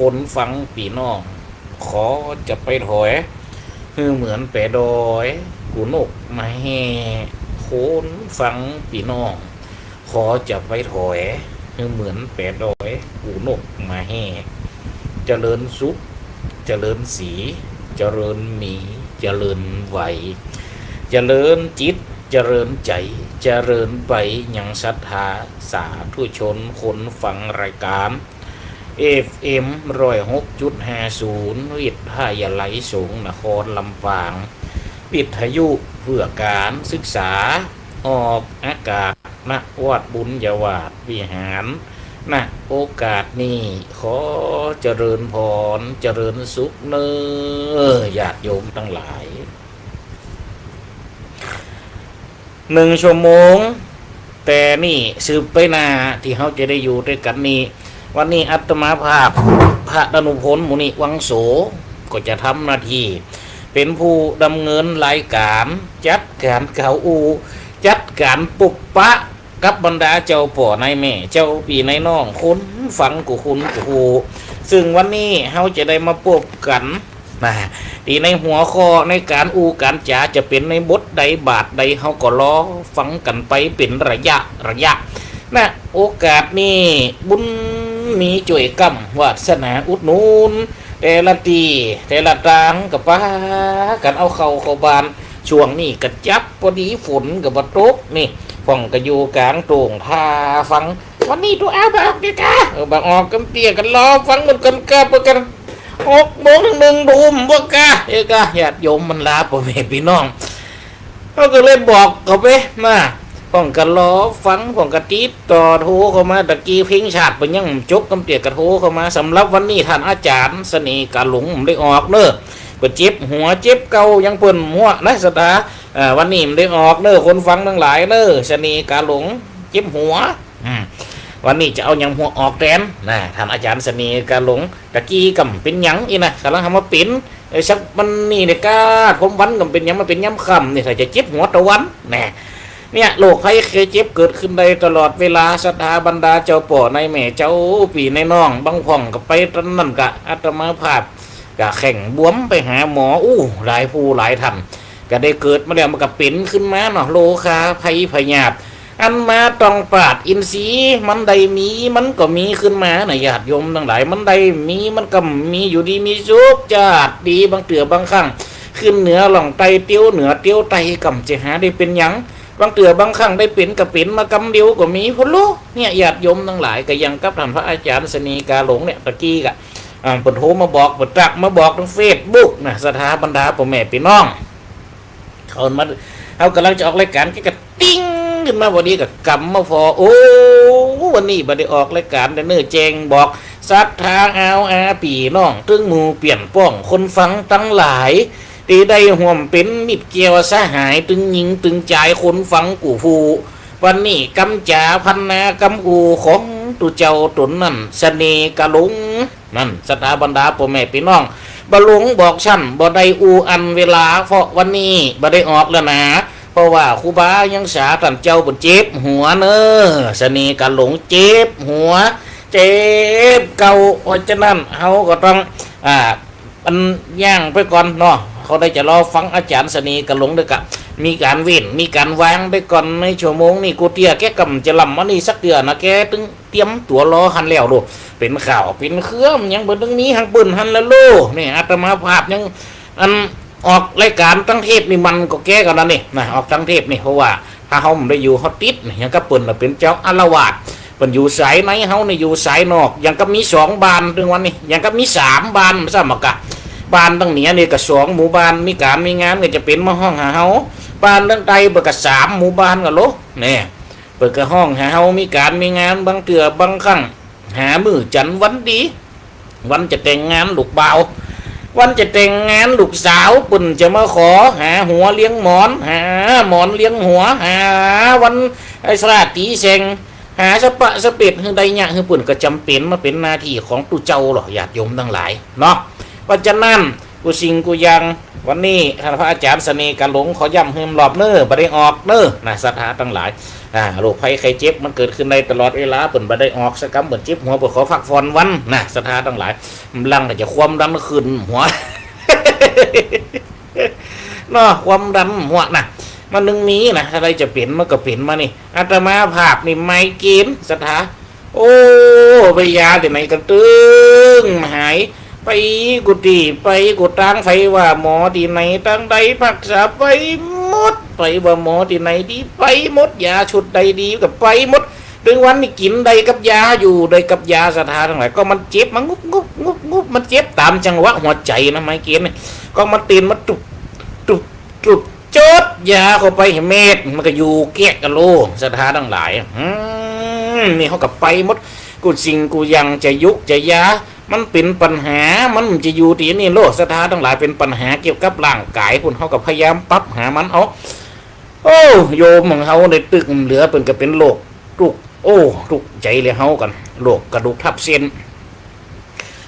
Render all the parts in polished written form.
คนฟังปีน้องขอจะไปถอยคือเหมือนแปดอยกูนกมาแห่คนฟังปีน้องขอจะไปถอยคือเหมือนแปดอยกูนกมาแห่เจริญสุขเจริญสีเจริญมีเจริญไหวเจริญจิตเจริญใจเจริญไปยังศรัทธาสาธุชนคนฟังรายการFM 106.50 วิทยาลัยสงฆ์นครลำปางวิทยุเพื่อการศึกษาออกอากาศณวัดบุญญาวาสวิหารณโอกาสนี้ขอเจริญพรเจริญสุขเนอญาติโยมทั้งหลาย1 ชั่วโมงแต่นี่สืบไปหน้าที่เขาจะได้อยู่ด้วยกันนี้วันนี้อัตมาภาพพระดนุพลมุนิวังโสก็จะทำหน้าที่เป็นผู้ดำเนินรายการจัดการเก่าอูจัดการปุบปะกับบรรดาเจ้าป่อนายแม่เจ้าปีนายน้องคุณฟังกูคุณกูซึ่งวันนี้เขาจะได้มาพบกันนะดีในหัวข้อในการอูการจ๋าจะเป็นในบทใดบาทใดเขาก็รอฟังกันไปเป็นระยะนะโอกาสนี้บุญมีจ่วยกำวาสนาอุดหนุนแต่ละตีแต่ละตางกับป้ากันเอาเข้าบานช่วงนี้กระจับพอดีฝนกับบตกนี่ฟ่องกระยูกลางโต่งทาฟังวันนี้ตัวเอาแบบนี้กะบางออกกันเตี้ยกันรอฟังกันกัน6 โมง 1 ทุ่มบ่กะกะญาติโยมมันลาพ่อแม่พี่น้องเขาก็เลยบอกเขาไปมาป้องกันล้อฟังป้องกันติดต่อโทรเข้ามาตะกี้เพลงชาติเป็นยังจกกำเตียกระโทรเข้ามาสำหรับวันนี้ท่านอาจารย์เสน่ห์กาหลงได้ออกเนอะเปิดเจ็บหัวเจ็บเก่ายังเปิ่นหัวนะสตาวันนี้ได้ออกเนอะคนฟังทั้งหลายเนอะเสน่ห์กาหลงเจ็บหัววันนี้จะเอายังหัวออกแทนนะท่านอาจารย์เสน่ห์กาหลงตะกี้กำเป็นยังอีนะกำลังทำมาปิ้นสักมันนี่เนี่ยก้าผมวันกำเป็นยังมาเป็นย้ำคำนี่ถ้าจะเจ็บหัวตะวันเนี่ยโรคภัยไข้เจ็บเกิดขึ้นได้ตลอดเวลาศรัทธาบรรดาเจ้าป่อนายแม่เจ้าปีนายน้องบางพ่องกับไปตอนนั้นกะอาตมาภาพกะแข่งบวมไปหาหมอหลายผู้หลายท่านก็ได้เกิดมาแล้วมันก็เป็นขึ้นมาเนาะโลคาภัยพยาธิอันมาต้องปราดอินทรีย์มันใดมีมันก็มีขึ้นมานะญาติโยมทั้งหลายมันใดมีมันก็มีอยู่ดีมีสุขจัดดีบางเตือบางครั้งขึ้นเหนือหล่องไตเตี้ยวเหนือเตี้ยวไตกำจะหาได้เป็นยังบางเตือบางครั้งได้เป็นกับเป็นมากำเดียวก็มีพนลูเนี่ยญาติโยมทั้งหลายก็ยังกับท่านพระอาจารย์เสน่ห์กาหลงเนี่ยตะกี้กะเปิดโทรมาบอกเปิดตักมาบอกทางเฟซบุ๊กนะสถาบรรดาพ่อแม่พี่น้องเขามาเขากำลังจะออกรายการก็ติ้งขึ้นมาวันนี้กับกำมาฟอวันนี้บัดได้ออกรายการเนื้อแจงบอกสัทธาเอาอาปีน้องตึงหมูเปลี่ยนป้องคนฟังทั้งหลายตีได้ห่วมเป็นมิดเกี่ยวสหายตึงยิงตึงใจคนฟังกูฟูวันนี้กำจ่าพันนากำอูของตุเจ้าตุนนั่นเสน่ห์กะลุงนั่นสถาบรรดาพ่อแม่พี่น้องบะลุงบอกฉันบ่ได้อูอันเวลาเพราะวันนี้บ่ได้ออกแล้วนะเพราะว่าครูบายังสาท่านเจ้าบนเจ็บหัวเนอเสน่ห์กะหลงเจ็บหัวเจ็บเก่าเพราะฉะนั้นเขาก็ต้องอันย่างไปก่อนเนาะเขาได้จะรอฟังอาจารย์เสน่ห์กะหลงด้วยกะมีการเว้นมีการวางไปก่อนในชั่วโมงนี่กูเตี้ยแกกำจะลำมันนี่สักเดือนนะแกตึงเตรียมตัวรอหันแล้วดูเป็นข่าวเป็นเครื่องยังเปิดตรงนี้หังปืนหันแล้วโลนี่อาตมาภาพยังอันออกรายการตั้งเทปนี่มันก็แก้กันแล้วนี่นะออกตั้งเทปนี่เพราะว่าถ้าเขาไม่ได้อยู่เขาติดยังก็เปิดเป็นเจ้าอารวาสเป็นอยู่สายไหนเขาในอยู่สายนอกยังก็มี2 บานถึงวันนี้ยังก็มี3 บานไม่ทราบมากะบานตั้งเหนือนี่ก็2 หมู่บ้านมีการมีงานก็จะเป็นมาห้องหาเขาบ้านตั้งใดเปิดก็3 หมู่บ้านก็โลเนี่ยเปิดก็ห้องหาเขามีการมีงานบางเตือบางครั้งหามือจันวันดีวันจะแต่งงานลูกบ่าววันจะแต่งงานลูกสาวปุ่นจะมาขอหาหัวเลี้ยงหมอนหาหมอนเลี้ยงหัวหาวันไอ้สระตีเซงหาสปะสเป็ดคือใดเนี่ยคือปุ่นก็จำเป็นมาเป็นหน้าที่ของตุเจ้าหรอญาติโยมทั้งหลายเนาะเพราะฉะนั้นกูสิ่งกูยัง วันนี้ท่านพระอาจารย์เสน่ห์กันหลงขอย่ำเฮิมหลอบเน้อบ่ได้ออกเน้อนะศรัทธาทั้งหลายโรคภัยไข้เจ็บมันเกิดขึ้นได้ตลอดเวลาเปิ่นบ่ได้ออกสักคำเปิ่นเจ็บหัวเปิ่นขอพักผ่อนวันนะศรัทธาทั้งหลายลังแต่จะความดันขึ้นหัว เนาะความดันหัวนะมันนึงมีนะอะไรจะเปลี่ยนมันก็เปลี่ยนมานี่อาตมาภาพนี่ไมเกรนศรัทธาโอ้ไปยาที่ไหนกันตึงหายไปกุฏิไปกุฏางไฟว่าหมอที่ไหนตั้งใดรักษาไปหมดไปว่าหมอที่ไหนดีไปหมดยาชุดใดดีกับไปหมดถึงวันนี้กินใดกับยาอยู่ใดกับยาศรัทธาทั้งหลายก็มันเจ็บมันงุบมันเจ็บตามจังหวะหัวใจนะไมเกรนนี่ก็มันตีนมันตุบจดยาเข้าไปเม็ดมันก็อยู่แก้กันโลศรัทธาทั้งหลายนี่เขากับไปหมดกูสิ่งกูยังจะยุกจะยามันเป็นปัญหามันจะอยู่ที่นี่โลกศรัทธาทั้งหลายเป็นปัญหาเกี่ยวกับร่างกายคุณเขากับพยายามปรับหามันเอาโอ้โยมของเขาในตึกเหลือเป็นก็เป็นโรคทุกทุกใจเลยเขากันโรคกระดูกทับเส้น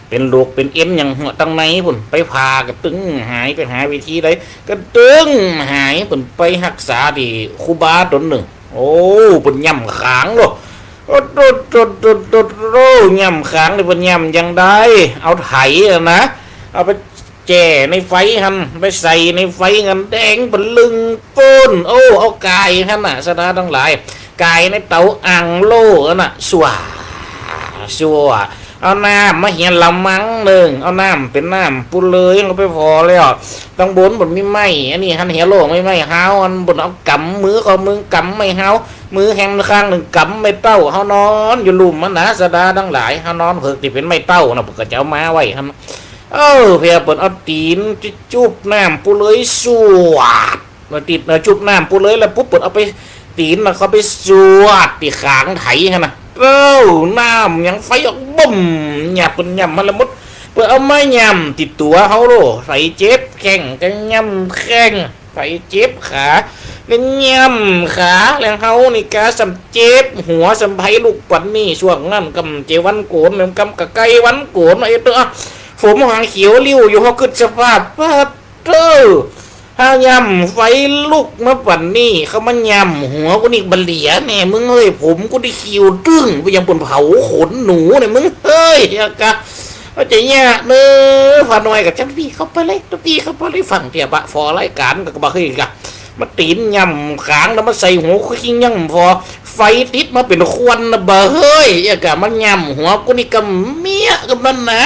เป็นโรคเป็นเอ็นอย่างหัวตั้งในพุ่นไปพากระตึงหายไปหาวิธีใดกระตึงหายพุ่นไปรักษาที่คูบาตนหนึ่งโอ้ปุ่นย่ำขางโลโอ้ย่ำขางเลยปุ่นย่ำยังได้เอาไถนะเอาไปแจ่ในไฟหันไปใส่ในไฟเงินแดงเป็นลึงปูนโอ้เอากายท่านน่ะสนาทั้งหลายกายในเตาอ่างโล่น่ะชัวเอาน้ำมาเหียนลำมังหนึ่งเอาน้ำเป็นน้ำปุเลยเราไปพอเลยอ่ะต้องบนบนไม่ไหมอันนี้หันเหียโลไม่ไหมเฮาอันบนเอากำมือเขามือกำไม่เฮามือแหงข้างหนึ่งกำไม่เต้าเฮานอนอยู่ลุ่มมันนะสดาทั้งหลายเฮานอนเผือกที่เป็นไม่เต้านะพวกกระเจ้ามาไว้ฮันเพียเปิดเอาตีนจุบน้ำปุเลยสวดมาติดจุบน้ำปุเลยแล้วปุ๊บเปิดเอาไปตีนแล้วเขาไปสวดตีขางไถฮะนะน้ำยังไฟออกบุ่มหยาบเป็นหยำมันละมุดเพื่อเอาไม้ยำติดตัวเขาโลใส่เจ็บแข้งกันยำแข้งใส่เจ็บขากันยำขาแล้วเขานี่กาสัมเจ็บหัวสัมไพลูกปันนี่ช่วงนั้นกำเจวันโกนกำกะไกวันโกนไอ้ตัวผมหางเขียวริ้วอยู่เขาขึ้นสภาพถ้ายำไฟลุกมาปั่นนี่เขามันยำหัวกูนี่บันเหลียเนี่ยมึงเฮ้ยผมกูได้คิวตึ้งไปยังบนเผาขนหนูเนี่ยมึงเฮ้ยกะเอาใจเนี่ยเนื้อฟันหน่อยกับจังพี่เขาไปเลยตัวพี่เขาไปเลยฝั่งเตียบะฟอรายการกับบ้าเฮ้ยกะมาตีนยำขางแล้วมาใส่หัวขี้ยำพอไฟติดมาเป็นควันนะบ้าเฮ้ยกะมันยำหัวกูนี่กับเมียกับมันนะ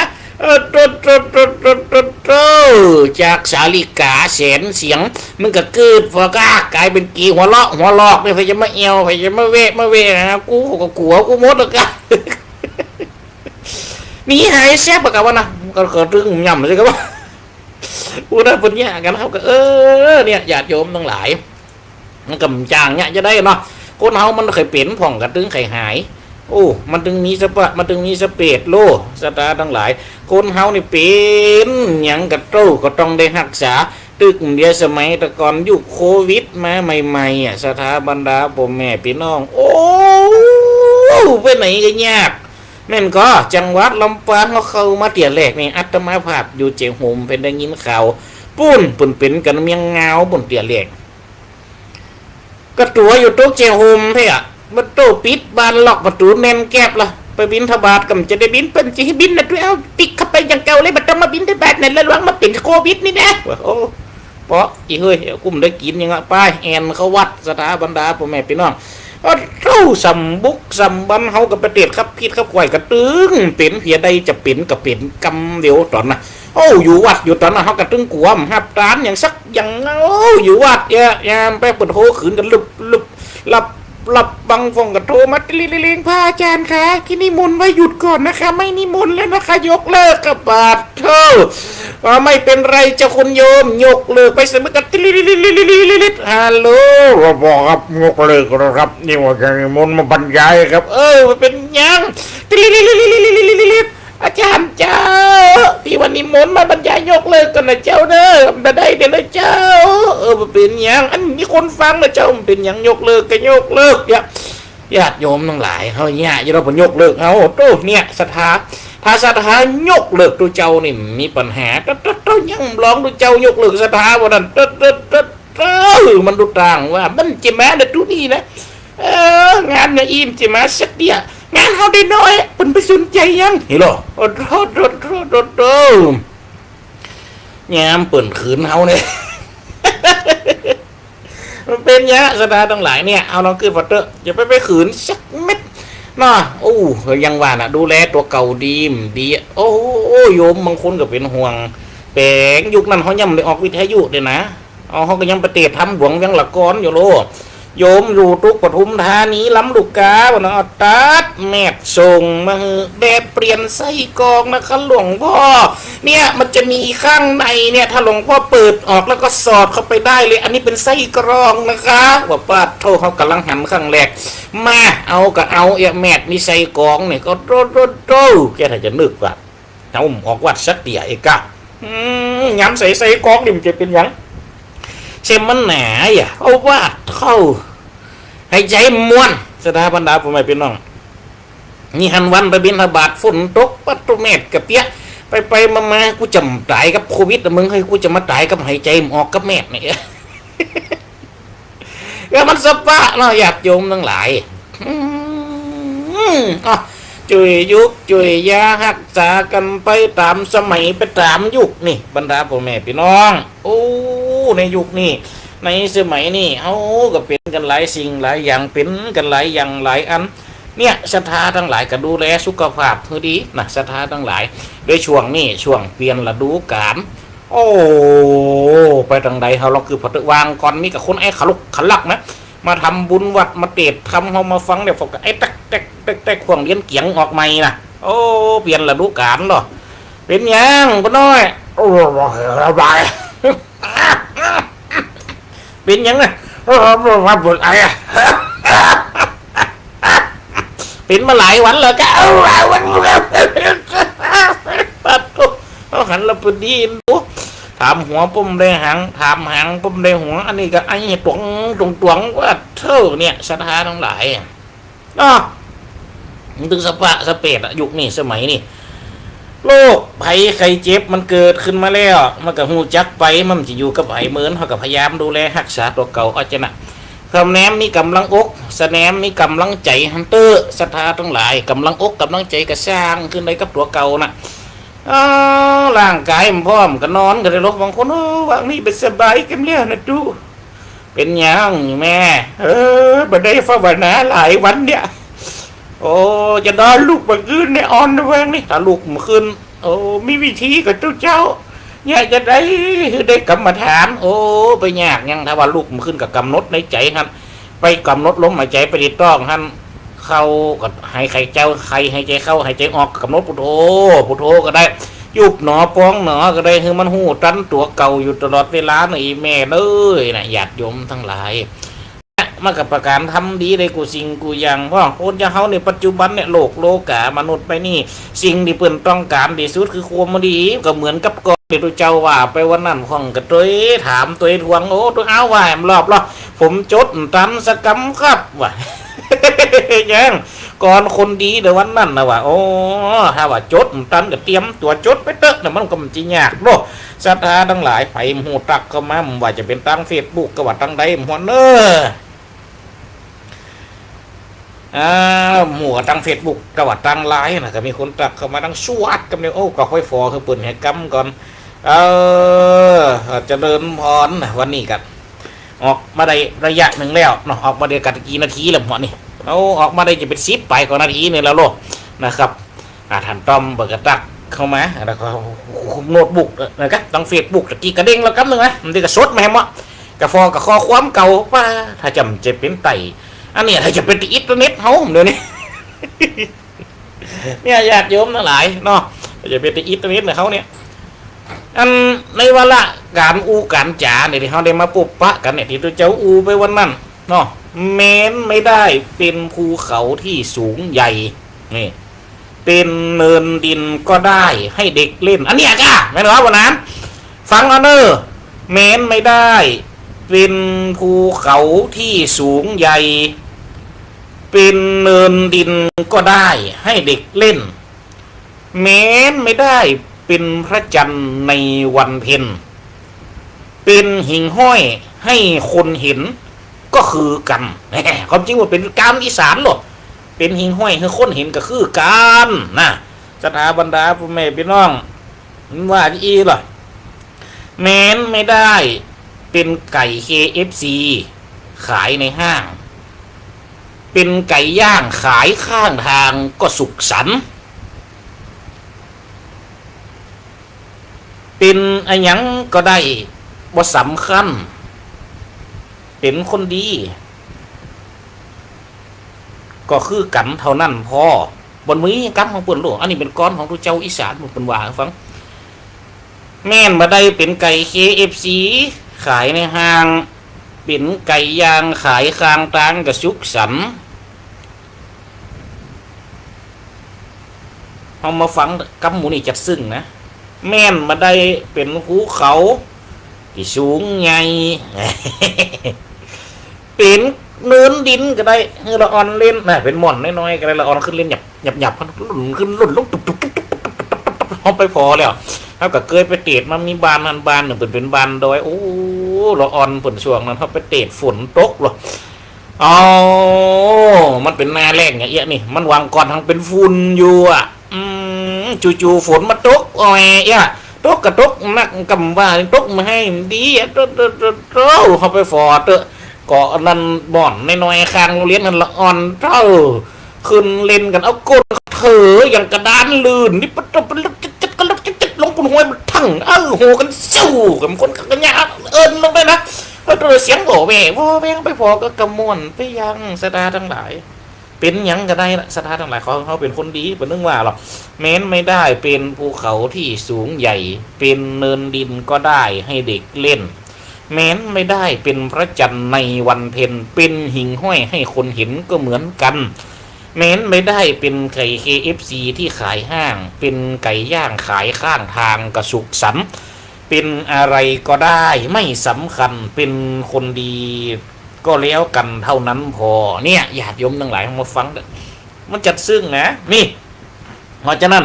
จากสาลิกาแสนเสียงมันก็เกิดพอกกลายเป็นกีหัวเลาะหัวลอกเลยพยายามมาเอวพยายามมาเวนะกูก็กลัวกูมดแล้วกันนี่หายแซ่บปะกันวะนะก็ตึงย่ำเลยครับว่าพูดได้ปัญญากันครับก็เนี่ยญาติโยมทั้งหลายมันกำจางเนี่ยจะได้เนาะคนเฮามันเคยเปลี่ยนผ่องกันตึงไข่หายโอ้มันถึงมีสปะมันถึงมีสเปดโลสตาทั้งหลายคนเฮานี่เป็นอย่างกระโตก็ต้องได้รักษาตึกเดียวสมัยแต่ก่อนยุคโควิดมาใหม่ๆสถาบรรดาพ่อแม่พี่น้องโอ้ไปไหนก็ยากแม่นก็จังหวัดลำปางเขาเข้ามาเตี่ยแรกนี่อัตมาภาพอยู่เจียงโฮมเป็นได้ยินข่าวปุ้นเป็นกันเมียงเงาบนเตี่ยแรกก็ตัวอยู่โต๊ะเจียงโฮมเพ่อะประตูปิดบานล็อกประตูแน่นแก็บละไปบินทบาทกำจะได้บินเป็นจะให้บินนะด้วยเอาปิดเข้าไปอย่างเก่าเลยบัดต้องมาบินทบาทในระหว่างมาติดโควิดนี่นะโอ้เพราะอีเฮ้ยกุ้มได้กินยังไงป้ายแอนเขาวัดสถาบรรดาพ่อแม่พี่น้องเท่าสัมบุกสัมบันเฮากับประเทศครับพิษครับไหวกระตึงเป็นเพียใดจะเป็นกับเป็นกำเดียวตอนน่ะโอ้อยู่วัดอยู่ตอนน่ะเฮากระตึงกวมหับตานอย่างสักอย่างโอ้อยู่วัดยามไปเปิดโหขืนกันลุบหลับบางฟงกับโทรมาลิงพระอาจารย์คะที่นิมนต์ไว้หยุดก่อนนะคะไม่นิมนต์แล้วนะคะยกเลิกกับบาทเธอไม่เป็นไรเจ้าคุณโยมยกเลิกไปสมัครกันฮัลโหลบอกครับยกเลิกครับนี่ว่าจะนิมนต์มาบรรยายครับเป็นยังอาจารย์เจ้าที่วันนิมนต์มาบรรยายยกเลิกกันนะเจ้าเด้อได้เดี๋ยวนะเจ้าเป็นยังอันนี้คนฟังนะเจ้าเป็นยังยกเลิกกันยกเลิกญาติโยมทั้งหลายเขาเนี่ยเราผลยกเลิกเอาโตเนี่ยศรัทธา ถ้าศรัทธายกเลิกตัวเจ้านี่มีปัญหาต้ยังร้องตัวเจ้ายกเลิกศรัทธาวันนั้นมันดูต่างว่ามันจะมาในตัวนี้นะงานเนี่ยอิ่มจะมาสักเดียงานเขาได้น้อยเป็นไปสนใจยังเห็นหรอโดยามเปิ่นขืนเขาเนี่ยมันเป็นยะศรัทธาทั้งหลายเนี่ยเอาน้องขึ้นฟัตเตอร์อย่าไปขืนสักเม็ดน่ะโอ้ยังว่าน่ะดูแลตัวเก่าดีโอ้โยมบางคนก็เป็นห่วงแปลงยุคนั้นเขายังได้ออกวิทยุเลยนะเขาก็ยังประเทศทำหลวงยังละกรอยู่โลโยมอยู่ทุกปทุมธานีล้ำลูกกาวันนั้นตัดแมบส่งมาแบบเปลี่ยนไส้กรองนะคะหลวงพ่อเนี่ยมันจะมีข้างในเนี่ยถ้าหลวงพ่อเปิดออกแล้วก็สอดเข้าไปได้เลยอันนี้เป็นไส้กรองนะคะว่าป้าโทษเขากำลังหันข้างแรกมาเอาก็เอาแมบมีไส้กรองเนี่ยก็โตแกถ้าจะนึกว่าเอาออกวัดสักเดียเอกะย้ำใส่ไส้กรองนี่มันจะเป็นยังเช่นมันหนาอย่าเอาว่าเข้าให้ใจม้วนสถาบันดาผมไม่เป็นน้องนี่หันวันไปบินบาทฝนตกปัตตุเมตกับเปียไปมากูจำตายกับโควิดมึงให้กูจะมาตายกับหายใจออกกับแม่เนี่ยก็มันสปะเนาะอยากโยมทั้งหลายจุยยุคจุยยาหักษากันไปตามสมัยไปตามยุคนี่บรรดาพ่อแม่พี่น้องโอ้ในยุคนี้ในสมัยนี้เขาก็เป็นกันหลายสิ่งหลายอย่างเป็นกันหลายอย่างหลายอันเนี่ยศรัทธาทั้งหลายก็ดูแลสุขภาพเพื่อดีนะศรัทธาทั้งหลายโดยช่วงนี้ช่วงเปลี่ยนฤดูกาลโอ้ไปทางใดเขาเราคือพอวางก่อนนี่กับคนไอ้ขลุกขลักนะมาทำบุญวัดมาเตะทำเขามาฟังเดี๋ยวฝากไอ้แต่ขวงเลี้ยนเกียงออกใหม่นะโอ้เปลี่ยนฤดูกาลเหรอเป็นยังก็น้อยโอ้ระบายเป็นยังไงเป็นมาหลายวันแล้วก็ปัดเขาหันละพอดีดูถามหัวปุ่มได้หางถามหางปุ่มได้หัวอันนี้ก็ไอ้ตวงว่าเท่าเนี่ยศรัทธาทั้งหลายถึงสเปดยุคนี้สมัยนี้โรคภัยไข้เจ็บมันเกิดขึ้นมาแล้วมันก็หูจักไปมันจะอยู่กับไอ้เหมือนเขาก็พยายามดูแลรักษาตัวเก่าอาจนะคำแนมมีกำลังอกแสนมมีกำลังใจฮันเตอร์ศรัทธาทั้งหลายกำลังอกกำลังใจก็สร้างขึ้นได้กับตัวเก่านะร่างกายมันพร้อมก็นอนก็ได้ลบบางคนวางนี่เป็นสบายกันเนี่ยนะดูเป็นยังแม่บัดได้ภาวนาหลายวันเนี่ยโอ้จะนอนลูกเมื่อคืนในออนแวงนี่ถ้าลูกเมื่อคืนโอ้มีวิธีกับเจ้าอยากจะได้กรรมฐานโอ้ไปยากยังถ้าว่าลูกเมื่อคืนกับกำหนดในใจครับไปกำหนดลมหายใจไปติดต้องท่านเข้าก็ให้ใครเจ้าใครให้ใจเข้าให้ใจออกกำหนดพุทโธก็ได้ยุบหนอป้องหนอก็ได้คือมันหูตันตัวเก่าอยู่ตลอดเวลาหน่อยแม่เลยนะญาติโยมทั้งหลายมากับประการทำดีได้กูสิ่งกูยังเพราะคนจะเขาในปัจจุบันเนี่ยโลกามนุษย์ไปนี่สิ่งที่เพิ่นต้องการที่สุดคือความดีก็เหมือนกับก่อนที่ตัวเจ้าว่าไปวันนั้นของกับตัวถามตัวทวงโอ้ตัวเอาว่าแอมรอบผมจดตันสกรรมครับว่ายังก่อนคนดีเดี๋ยววันนั้นนะว่าโอ้ถ้าว่าจดตันก็เตรียมตัวจดไปเตอะแต่มันก็มันจียากโลศรัทธาทั้งหลายไปหูตักเข้ามาว่าจะเป็นตั้งเฟซบุ๊กก็ว่าตั้งใดหัวเนหมู่ตั้งเฟซบุ๊กก็ว่าตั้งไลน์นะก็มีคนตักเข้ามาตั้งชวดกันเนี่ยโอ้ก็ค่อยฟอคือปุ่นให้กำก่อนจะเดินพรวันนี้กันออกมาได้ระยะหนึ่งแล้วเนาะออกมาได้กันกี่นาทีแล้วหัวนี่เอาออกมาได้จะเป็น10ไปกว่านาทีนี่แล้วโลกนะครับท่านต้อมเบิกตักเข้ามาแล้วก็โน้ตบุ๊กนะครับตั้งเฟซบุ๊กตะกี้กระเด้งแล้วกันนึงนะมันจะกระสดแม่มะกระฟอกระคอความเก่าว่าถ้าจำจะเป็นไตอันนี้ถ้าจะเป็นอินเทอร์เน็ตเฮาเดี๋ยวนี้เนี่ยญาติโยมทั้งหลายเนาะจะเป็นอินเทอร์เน็ตเขาเนี่ยอันในเวลาการการจ่าเนี่ยที่เขาได้มาปุบปะกันเนี่ยที่ตัวเจ้าไปวันนั้นเนาะแม้นไม่ได้เป็นภูเขาที่สูงใหญ่นี่เป็นเนินดินก็ได้ให้เด็กเล่นอันนี้อ่ะไม่รู้วันนั้นฟังเอาเนอะแม้นไม่ได้เป็นภูเขาที่สูงใหญ่เป็นเนินดินก็ได้ให้เด็กเล่น แม้นไม่ได้เป็นพระจันทร์ในวันเพ็ญเป็นหิ่งห้อยให้คนเห็นก็คือกันความจริงว่าเป็นกามอีสานหรอกเป็นหิ่งห้อยให้คนเห็นก็คือกันนะสถาบรรดาพ่อแม่พี่น้องว่าอีหรอแม้นไม่ได้เป็นไก่ KFC ขายในห้างเป็นไก่ย่างขายข้างทางก็สุขสันต์เป็นอะไรยังก็ได้บ่สำคัญเป็นคนดีก็คือกันเท่านั้นพอบนมือกำของเปิ้นโลกอันนี้เป็นก้อนของทุเจ้าอีสานเปิ้นว่าฟังแม่นบ่ได้เป็นไก่ KFC ขายในห้างเป็นไก่ย่างขายข้างทางก็สุขสันต์เอามาฟังกำหมูนี่จัดซึ่งนะแม่นมาได้เป็นภูเขาที่สูงใหญ่ เป็นเนินดินก็ได้ละอ่อนเล่นนะเป็นหม่อนน้อยๆก็ได้ละอ่อนขึ้นเล่นหยับขึ้นลุ่นลุกตุบตุบตุบตุบเอาไปพอแล้วเขาก็เคยไปเตะมันมีบานนันบานหนึ่งเป็นบานโดยโอ้ละอ่อนผลช่วงนั้นเขาไปเตะฝนตกหรออ๋อมันเป็นหน้าแรงอย่างเงี้ยนี่มันวางก่อนทางเป็นฝุ่นอยู่อ่ะจู่ๆฝนมาตกอ้อยอ่ะตกกระตกนักกำว่าตกมาให้ดีอ่ะโตเขาไปฟอเตอะเกาะนั่นบ่อนน้อยๆคางโรงเรียนนั่นละอ่อนเท่าขึ้นเล่นกันเอาก้นเถออย่างกระดานลื่นนี่ปะตบจัดกันลงบนหัวมันทั้งโหกันสู้กับคนกันยาลงไปนะตัวเสียงโหแหวงไปพอก็กระมวลไปยังสตาทั้งหลายเป็นยังก็ได้สถานทั้งหลายเขาเป็นคนดีเป็นเรื่องว่าหรอกแม้นไม่ได้เป็นภูเขาที่สูงใหญ่เป็นเนินดินก็ได้ให้เด็กเล่นแม้นไม่ได้เป็นพระจันทร์ในวันเพ็ญเป็นหิ่งห้อยให้คนเห็นก็เหมือนกันแม้นไม่ได้เป็นไก่ KFC ที่ขายห้างเป็นไก่ย่างขายข้างทางกระสุกสันเป็นอะไรก็ได้ไม่สำคัญเป็นคนดีก็แล้วกันเท่านั้นพอเนี่ยญาติโยมทั้งหลายมาฟังมันจัดซึ่งนะนี่เพราะฉะนั้น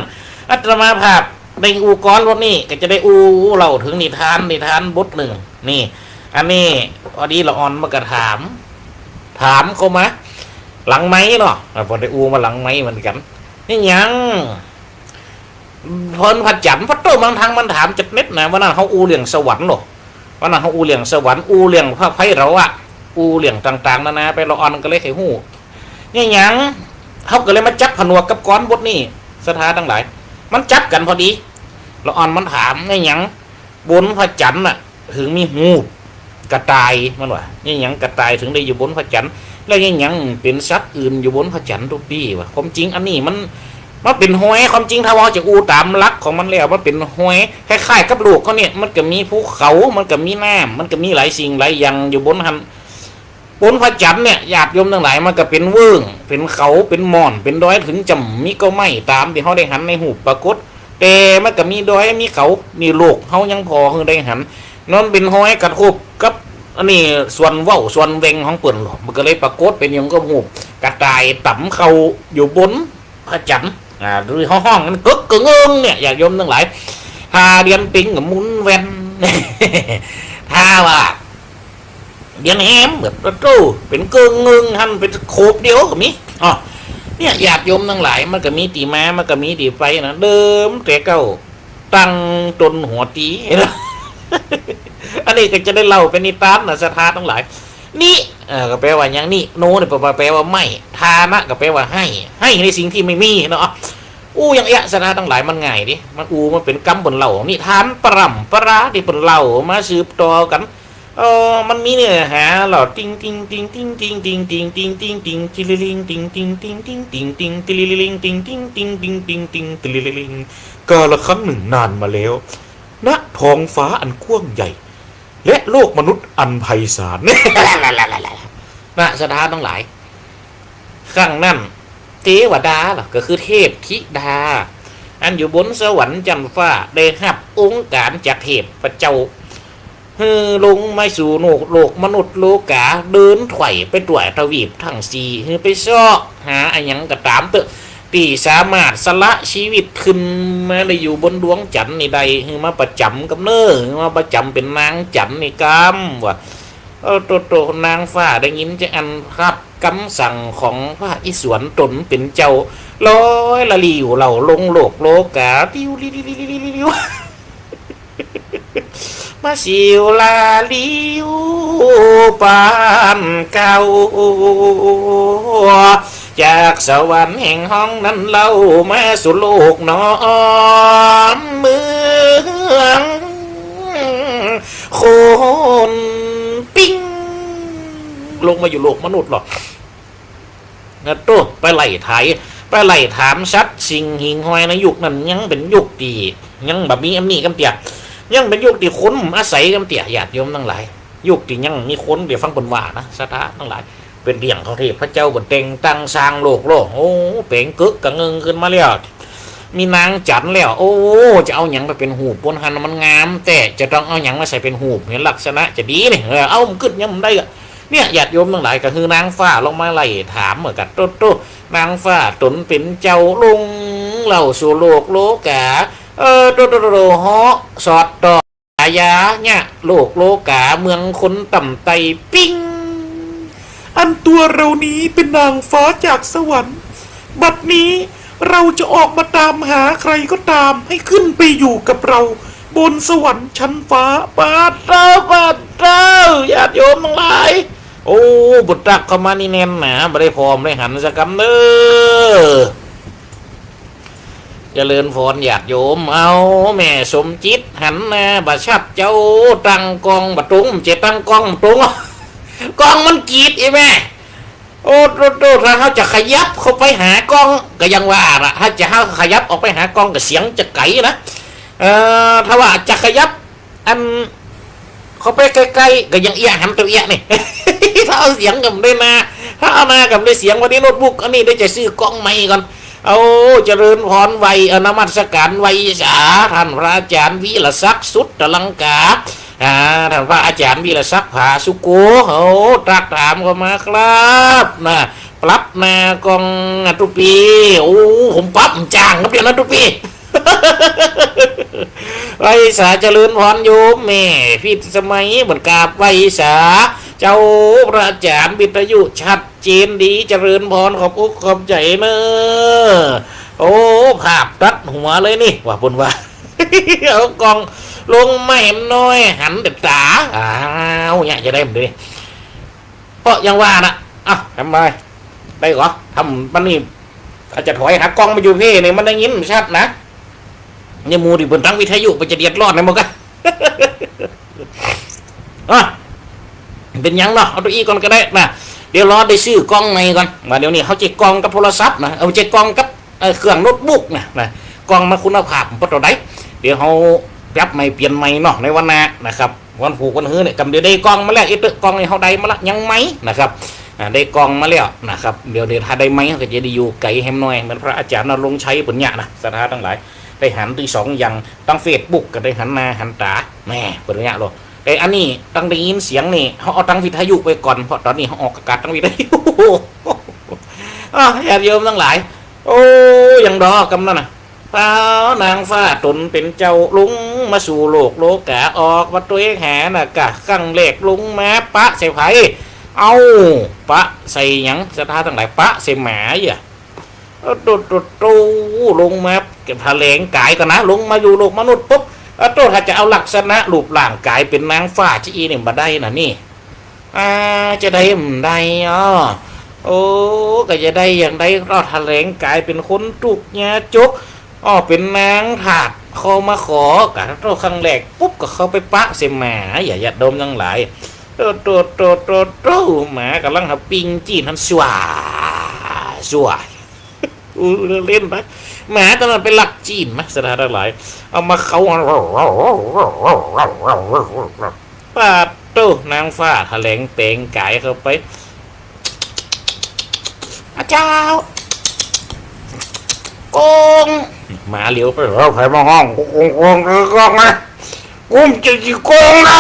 อาตมาภาพในอูกรรถนี่ก็จะได้อูเราถึงนิทานบทหนึ่งนี่อันนี้พอดีละอ่อนมากระถามเขามาหลังไม้เนาะพอได้อูมาหลังไม้เหมือนกันนี่ยังพนผัดจันพัดโตบางทางมันถามจัดเม็ดนะว่านั่นเขาอูเลี้ยงสวรรค์หรอว่านั่นเขาอูเลี้ยงสวรรค์อูเลี้ยงพระไพเราอะอูเลี้ยงต่างๆนาไปละอ่อนก็เลยไขหูนี่ยังเขาก็เลยมาจับผนวกกับก้อนบทนี่สถาทั้งหลายมันจับกันพอดีละอ่อนมันถามนี่ยังบนพระจันทร์น่ะถึงมีหูกระต่ายมันว่านี่ยังกระต่ายถึงได้อยู่บนพระจันทร์แล้วนี่ยังเป็นสัตว์อื่นอยู่บนพระจันทร์ทุกปีวะความจริงอันนี้มันเป็นห้อยความจริงถ้าว่าจะอูตามลักของมันแล้วมันเป็นห้อยคล้ายๆกับลูกเขาเนี่ยมันก็มีภูเขามันก็มีน้ำมันก็มีหลายสิ่งหลายอย่างอยู่บนหันบนพระจันทร์เนี่ยญาติโยมทั้งหลายมันก็เป็นเวิ้งเป็นเขาเป็นหมอนเป็นดอยถึงจำมีก็ไม่ตามที่เขาได้หันในหูปรากฏแต่มันก็มีดอยมีเขานี่โลกเขายังพอคือได้หันนั่นเป็นห้อยกระทบกับอันนี้ส่วนเว้าส่วนเวงของเปิ่นมันก็เลยปรากฏเป็นยังก็หูกระต่ายต่ำเขาอยู่บนพระจันทร์หรือห้องมันกึกเงิงเนี่ยญาติโยมทั้งหลายถ้าเรียนปิงกับมุนเวนถ้าว่าเดียนแฮมแบบโตเป็นเกิงเงิงหันเป็นโคบเดียวกับนี้อ๋อเนี่ยญาติโยมทั้งหลายมันก็มีตีม้ามันก็มีตีไฟนะเดิมแต่เก้าตั้งตนหัวตีอันนี้ก็จะได้เล่าเป็นนิทานนะสถาทั้งหลายนี่ก็แปลว่าอย่างนี้โนเนี่ยแปลว่าไม่ทานะก็แปลว่าให้ในสิ่งที่ไม่มีเนาะอย่างเงี้ยสถาทั้งหลายมันง่ายดิมันมันเป็นกรรมบนเล่านิทานปรำปราที่เป็นเล่ามาสืบต่อกันมันมีเนี่ยหาหลอดติงติงติงติงติงติงติงติงติงติงติลิลิงติงติงติงติงติงติงติลิลิงติงติงติงติงติงติงติลิลิงกาลครั้งหนึ่งนานมาแล้วณท้องฟ้าอันกว้างใหญ่และโลกมนุษย์อันไพศาลนะสถานทั้งหลายครั้งนั้นเทวดาล่ะก็คือเทพธิดาอันอยู่บนสวรรค์จันทร์ฟ้าได้รับองค์การจากเทพพระเจ้าลงมาสู่โลกมนุษย์โลกาเดินไถ่ไปตรวจทวีปทั้งสี่ไปซ้อหาอันยังกระตามเตอะ ที่สามารถสละชีวิตขึ้นมาได้อยู่บนดวงจันทร์นี่ใดคือมาประจำกับเน้อมาประจำเป็นนางจันทร์นี่กำว่ะโตนางฟ้าได้ยินจะอันครับคำสั่งของพระอิศวรตนเป็นเจ้าลอยละลิวเหล่าลงโลกโลกาติวลิวมาสิวลาลิวปานเก่าจากสวรรค์แห่งห้องนั้นเล่ามาสู่โลกนอนเมืองคนปิ้งลงมาอยู่โลกมนุษย์หรอกนะตัวไปไล่ถ่ายไปไล่ถามชัดสิ่งหิงห้อยในยุคนั้นยังเป็นยุคดียังแบบมีอันนี้กำเตียยังเป็นยุคที่คนอาศัยกำเตียญาติโยมทั้งหลายยุคที่ยังมีคนเดี๋ยวฟังบนว่านะสถาทั้งหลายเป็นเรื่องเขาเทพพระเจ้าบนเต็งตั้งสร้างโลกโอ้เป่งกึกกระเงิงขึ้นมาแล้วมีนางจันแล้วโอ้จะเอาหยังไปเป็นหูบนหันมันงามแต่จะต้องเอาหยังมาใส่เป็นหูเห็นลักษณะจะดีนี่เอามันขึ้นยังมันได้เนี่ยญาติโยมทั้งหลายก็คือนางฟ้าลงมาไล่ถามเหมือนกันโตนางฟ้าตนเป็นเจ้าลุงเหล่าสู่โลกโลกาโตเหาะสอดต่อยาเนี่ยโลกโลกาเมืองคนต่ำไตปิ้งอันตัวเรานี้เป็นนางฟ้าจากสวรรค์บัดนี้เราจะออกมาตามหาใครก็ตามให้ขึ้นไปอยู่กับเราบนสวรรค์ชั้นฟ้าปาเต้าญาติโยมทั้งหลายโอ้บุตรตักเข้ามานี่แน่นหนาไม่ได้พร้อมเลยหันสักคำเด้อเจริญพรญาติโยมเอาแม่สมจิตหันนะบัดชับเจ้าตั้งกองบัดตุงเจตั้งกองตุงกองมันกีดไอ้แม่โอ้ถ้าเขาจะขยับเข้าไปหากองก็ยังว่าละถ้าจะเขาขยับออกไปหากองก็เสียงจะไกลนะถ้าว่าจะขยับอันเขาไปใกล้ๆก็ยังเอียหันตัวเอียนี่ ถ้าเอาเสียงกับได้มาถ้าเอามากับได้เสียงวันนี้โน้ตบุ๊กอันนี้ได้จะซื้อกล้องใหม่ก่อนเอาเจริญพรไว้นมัสการไว้สาท่านพระอาจารย์วิรศักดิ์สุดตลังกาท่านพระอาจารย์วิรศักดิ์ผาสุโกตรักถามเข้ามาครับนะปรับนากองทุกปีโอ้ผมปรับจ้างครับเดี๋ยวนะทุกปีไว้สาเจริญพรโยมแม่พี่สมัยบนกาบไว้สาเจ้าพระอาจารย์วิทยุชัดเจนดีเจริญพรขอบอกขอบใจเนอะโอ้ภาพตัดหัวเลยนี่ว่าบนว่าเอากองลงไม่เห็นน้อยหันเด็ดตาเนี่ยจะได้เหมือนดิเพราะยังว่านะทำไมได้เหรอทำมันนี่อาจจะถอยหากองมาอยู่พี่นี่มันได้ยินชัดนะเนี่ยมูดิบนทั้งวิทยุไปจะเดือดร้อนในมันกันเป็นยังเนาะเอาตัวอีก่อนก็ได้นะเดี๋ยวรอได้ซื้อกล้องในก่อนมาเดี๋ยวนี้เขาจะกล้องกับโทรศัพท์นะเอาจะกล้องกับเครื่องโน้ตบุ๊กนะกล้องมาคุณภาพเพราะตัวใดเดี๋ยวเขาปรับใหม่เปลี่ยนใหม่เนาะในวันหน้านะครับวันผูกวันฮื้อเนี่ยกำเดี๋ยวได้กล้องมาแล้วอีกกล้องในเขาได้มาละยังไหมนะครับได้กล้องมาแล้วนะครับเดี๋ยวถ้าได้ไหมก็จะได้อยู่ไกลแฮมน้อยเหมือนพระอาจารย์นรงค์ชัยปุญญะนะสถานทั้งหลายได้หันที่สองอย่างตั้งเฟซบุ๊กก็ได้หันหน้าหันตาแม่ปุญญะหรอแต่อันนี้ตั้งได้ยินเสียงนี่เขาเอาตั้งวิทยุไปก่อนเพราะตอนนี้เขาออกอากาศตั้งวิทยุญาติโยมทั้งหลายโอ้ยังรอกำนั่นนะเท้านางฟ้าตนเป็นเจ้าลุงมาสู่โลกโลกาออกมาตัวเองแหน่ะกะขั้งเล็กลุงแม้ปะใส่ไผ่เอาปะใส่หยังสถานทั้งหลายปะใส่หมาอย่าโตลงมาเก็บทะเลงกายกันนะลงมาอยู่โลกมนุษย์ปุ๊บโตถ้าจะเอาลักษณะรูปร่างกายเป็นนางฟ้าจีเนี่ยมาได้นะนี่จะได้มันได้โอ้ก็จะได้อย่างใดเราทะเลงกายเป็นคนตุกเนี้ยจกเป็นนางถาดเขามาขอกันโตครั้งแรกปุ๊บก็เขาไปปะเสหมาอย่าดมทั้งหลายโตหมากำลังหาปิงจีนทันสวยเล่นไปหมาตอนนั้นเป็นหลักจีนไหมสถานทั้งหลายเอามาเขาปาดโตนางฟ้าทะเลงเตงกายเข้าไปอาจารย์กงหมาเหลียวไปเราใครมาห้องกงนะกูจะโกงนะ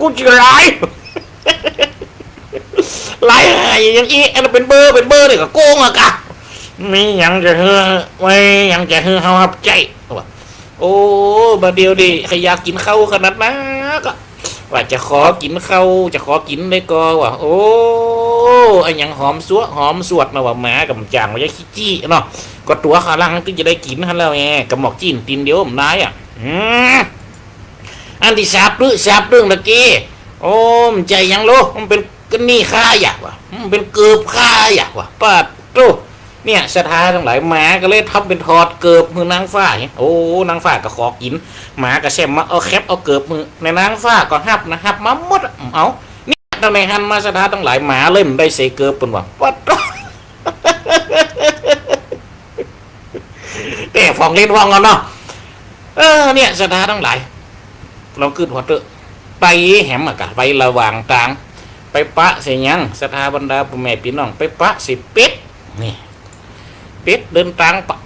กูจะไล่อย่างนี้อันนั้นเป็นเบอร์เลยก็โกงอะกะ มีหยังจะเฮือไว้หยังจะเฮือเฮาฮับใจว่าโอ้บาเดียวดิใครอยากกินข้าวขนาดนั้นก็ว่าจะขอกินข้าวจะขอกินได้ก็ว่าโอ้ไอ้หยังหอมสัวหอมสวดนะว่าหมากับจางว่าจะขี้จี้เนาะก็ตัวขาลังที่จะได้กินฮันแล้วแงกับหมอกจีนตีนเดียวผมได้อ่ะอันที่ทราบเรื่องตะกี้โอ้มใจยังโลมันเป็นกนี่ข้าอยากว่ะมันเป็นเกือบข้าอยากว่ะป้าโตเนี่ยสถานทั้งหลายหมาก็เลยทำเป็นทอดเกือบมือนางฟ้าโอ้นางฟ้าก็ขอกินหมาก็แช่มาเอาแคปเอาเกือบมือในนางฟ้าก็หับนะหับมาหมดเอาเนี่ยตั้งในหันมาสถานทั้งหลายหมาเล่มได้เสเกือบเป็นว่าป้าโตแต่ฟองเล่นว่องกันเนาะเนี่ยสถานทั้งหลายเราขึ้นหัวเตอไปแหมอะกะไประหว่างต่างไปปะเสียยังสถาบรรดาพ่อแม่พี่น้องไปปะสิเป็ดนี่เป็ดเดินทางปะ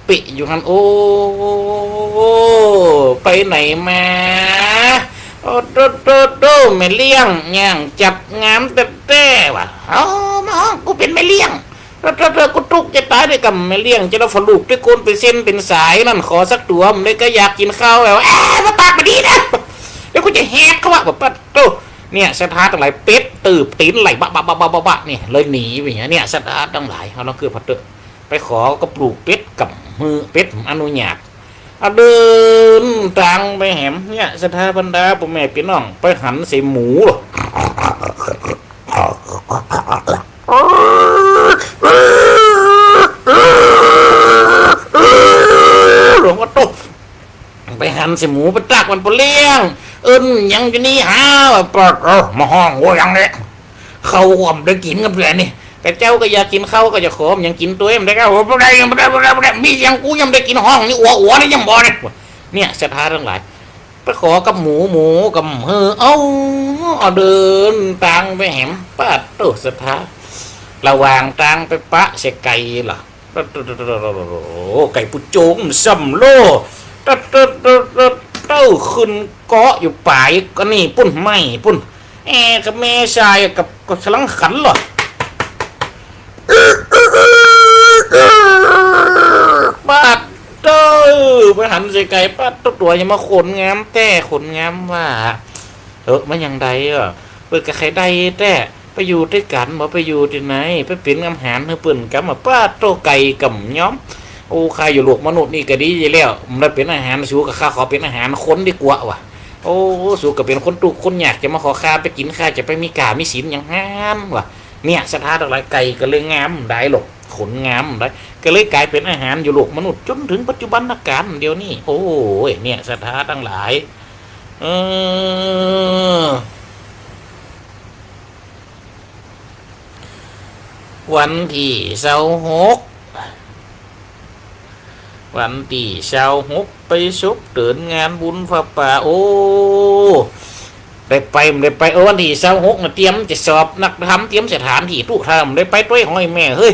ปิอยู่หันโอ้ไปไหนมาโอ้โดแม่เลี้ยงย่างจับงามแต่ว่ะเอามากูเป็นแม่เลี้ยงกูทุกจะตายด้วยกับแม่เลี้ยงจะเราฝลูกด้วยโกนเป็นเส้นเป็นสายนั่นขอสักตัวมันเลยก็อยากกินข้าวแล้วมาปากมาดีนะเดี๋ยวกูจะแหกเขาว่าแบบปัดโตเนี่ยสถานทั้งหลายเป็ดตืบตีนไหลบะนี่เลยหนีไปอย่างเนี่ยสถานทั้งหลายเขาต้องเกิดพัดเตอไปขอก็ปลูกเป็ดกับมือเป็ดอนุญาตเดินทางไปแหมเนี่ยสถานบรรดาพ่อแม่พี่น้องไปหันใส่หมูหลวงพ่อโตไปหันใส่หมูไปตักมันไปเลี้ยงยังจะนี่ฮะปอดมาห้องโว้ยังเนี่ยเขาหอมได้กินกันเพื่อนนี่แต่เจ้าก็อยากกินข้าวก็จะขอมยังกินตัวเองได้ก็ไม่ได้มียังกูยังได้กินห้องนี่อ้วนนี่ยังบ่เนี่ยสถานทั้งหลายไปขอกับหมูกับเดินทางไปแหมป้าโตสถานระหว่างทางไปปะเสกไก่ล่ะไก่ปุโจมซัมโลเต้าขึ้นเกาะอยู่ป่ายก็นี่ปุ่นไม่ปุ่นกับแม่ชายกับฉลังขันหรอป้าเต้ไปหันใส่ไก่ป้าตัวยังมาขนงามแต่ขนงามว่ามันยังใดเปิดกับใครใดแต่ไปอยู่ด้วยกันบ่ไปอยู่ที่ไหนไปเป็นอาหารเธอเปิ่นกับมาป้าโตไก่กับย้อมโอ้ข้าอยู่โลกมนุษย์นี่ก็ดีอยู่แล้วมันได้เป็นอาหารสู้กับข้าขอเป็นอาหารคนดีกว่าว่ะโอ้สู้กับเป็นคนตุกคนอยากจะมาขอข้าไปกินข้าจะไปมีกามีศีลอย่างงามว่ะเนี่ยสถานอะไรไก่ก็เลยงามได้หรอกขนงามได้ก็เลยกลายเป็นอาหารอยู่โลกมนุษย์จนถึงปัจจุบันการเดี๋ยวนี้โอ้ยเนี่ยสถานทั้งหลายวันที่26ไปชุบเดินงานบุญฟ้าป่าโอ้ได้ไปวันที่26นะเตรียมจะสอบนักธรรมเตรียมสถานที่ทุกทำได้ไปด้วยห้อยแม่เฮ้ย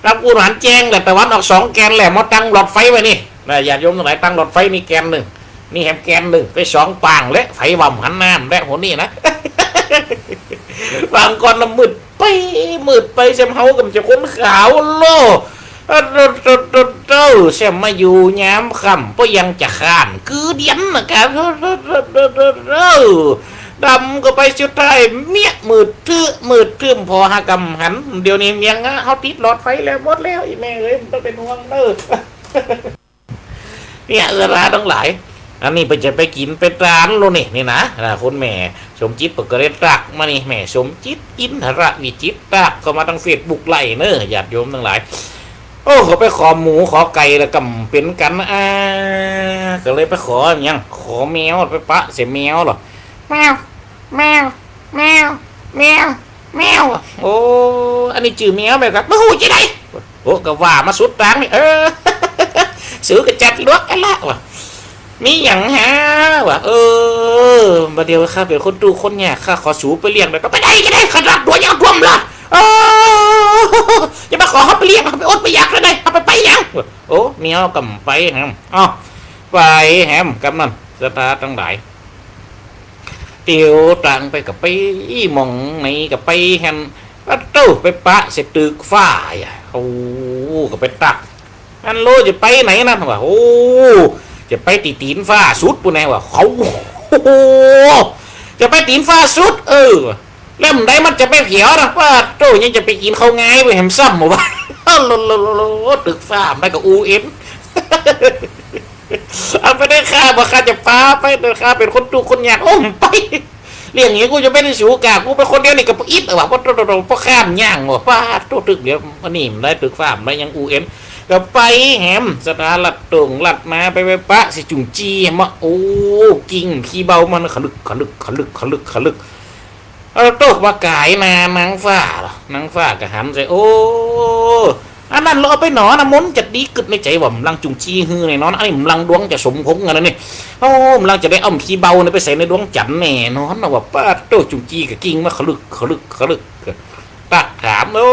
รับกูหันแจ้งแต่วันออก2แกนแหละมาตั้งหลอดไฟไว้นี่นะญาติโยมทั้งหลายตั้งหลอดไฟนี่แกน1นี่แฮมแกน1ไป2ปางและไฟว่ำหันน้ำและหัวนี่นะ บางก่อนมืดไปเซมเฮากับจะคนขาวโลเซมมาอยู่ย้ำคำก็ยังจะข้านคือเดียนนะครับดำก็ไปสุดท้ายเมียมืดทึ่มพอหากำหันเดี๋ยวนี้ยังเขาติดหลอดไฟแล้วหมดแล้วอีแม่เอ้ยต้องเป็นห่วงเด้อเนี่ยร้านทั้งหลายอันนี้ไปจะไปกินไปร้านโลนี่นะคนแม่สมจิตปกติตักมานี่แม่สมจิตอินทรวิจิตตักก็มาทางเฟซบุ๊กไล่เนอะญาติโยมทั้งหลายโอ้เขาไปขอหมูขอไก่แล้วก็เป็นกันก็เลยไปขออย่างขอแมวไปปะเสียแมวหรอแมวโอ้อันนี้จื่อแมวแบบครับมาหูจีไหนโอ้ก็ว่ามาสุดตังนี่ซื้อกระจัดลวกอะไรวะมีอย่างฮะวะมาเดียวข้าเป็นคนดูคนเนี่ยข้าขอสูไปเลี้ยงเลยก็ไปได้ก็ได้ขนาดตัวยังท่วมละอย่ามาขอเขาไปเลี้ยงเขาไปอดไปอยากเลยเอาไปยังโอ้เมียวกำไปแฮมไปแฮมกำนั่นสตาร์ตั้งหลายเตียวตังไปกับไปมองไหนกับไปแฮม ก็ตู้ไปปะเสตึกฝ้าอ่ะโอ้ก็ไปตักอันโลจะไปไหนนั่นวะโอ้จะไปตีนฟ้าสุดปุ่นแน่วะเขาโอ้จะไปตีนฟ้าสุดแล้วมันได้มันจะไปเขียวนะว่าโตยังจะไปกินเขาง่ายไปแฮมซ้ำหมดวะตึกฟ้าไปกับUN เอาไปได้ค่าบ่ค่าจะป้าไปเดินค่าเป็นคนดูคนอยากไปเรื่องอย่างนี้กูจะไม่ได้สูกากูเป็นคนเดียวนี่กับอิดว่ะเพราะเพราะข้ามย่างว่ะป้าตัวตึกเดียวมันนี่มันได้ตึกฟ้ามันได้ยังUNก็ไปแฮมสถานลัดตรงลัดมาไปปะสิจุงจีมาโอ้กิ่งขี้เบามันขลึกโตกว่ากายนางฟ้านางฟ้าก็หันใจโอ้อันนั้นเราไปหนอนะมนจะดีกึดในใจว่ามลังจุงจีฮือในนอนอันนี้มลังดวงจะสมพงษ์กันนี่โอ้มลังจะได้อ้อมขี้เบาไปใส่ในดวงจันทร์แน่นอนนะว่าป้าโตจุงจีกับกิ่งมาขลึกตักถามโอ้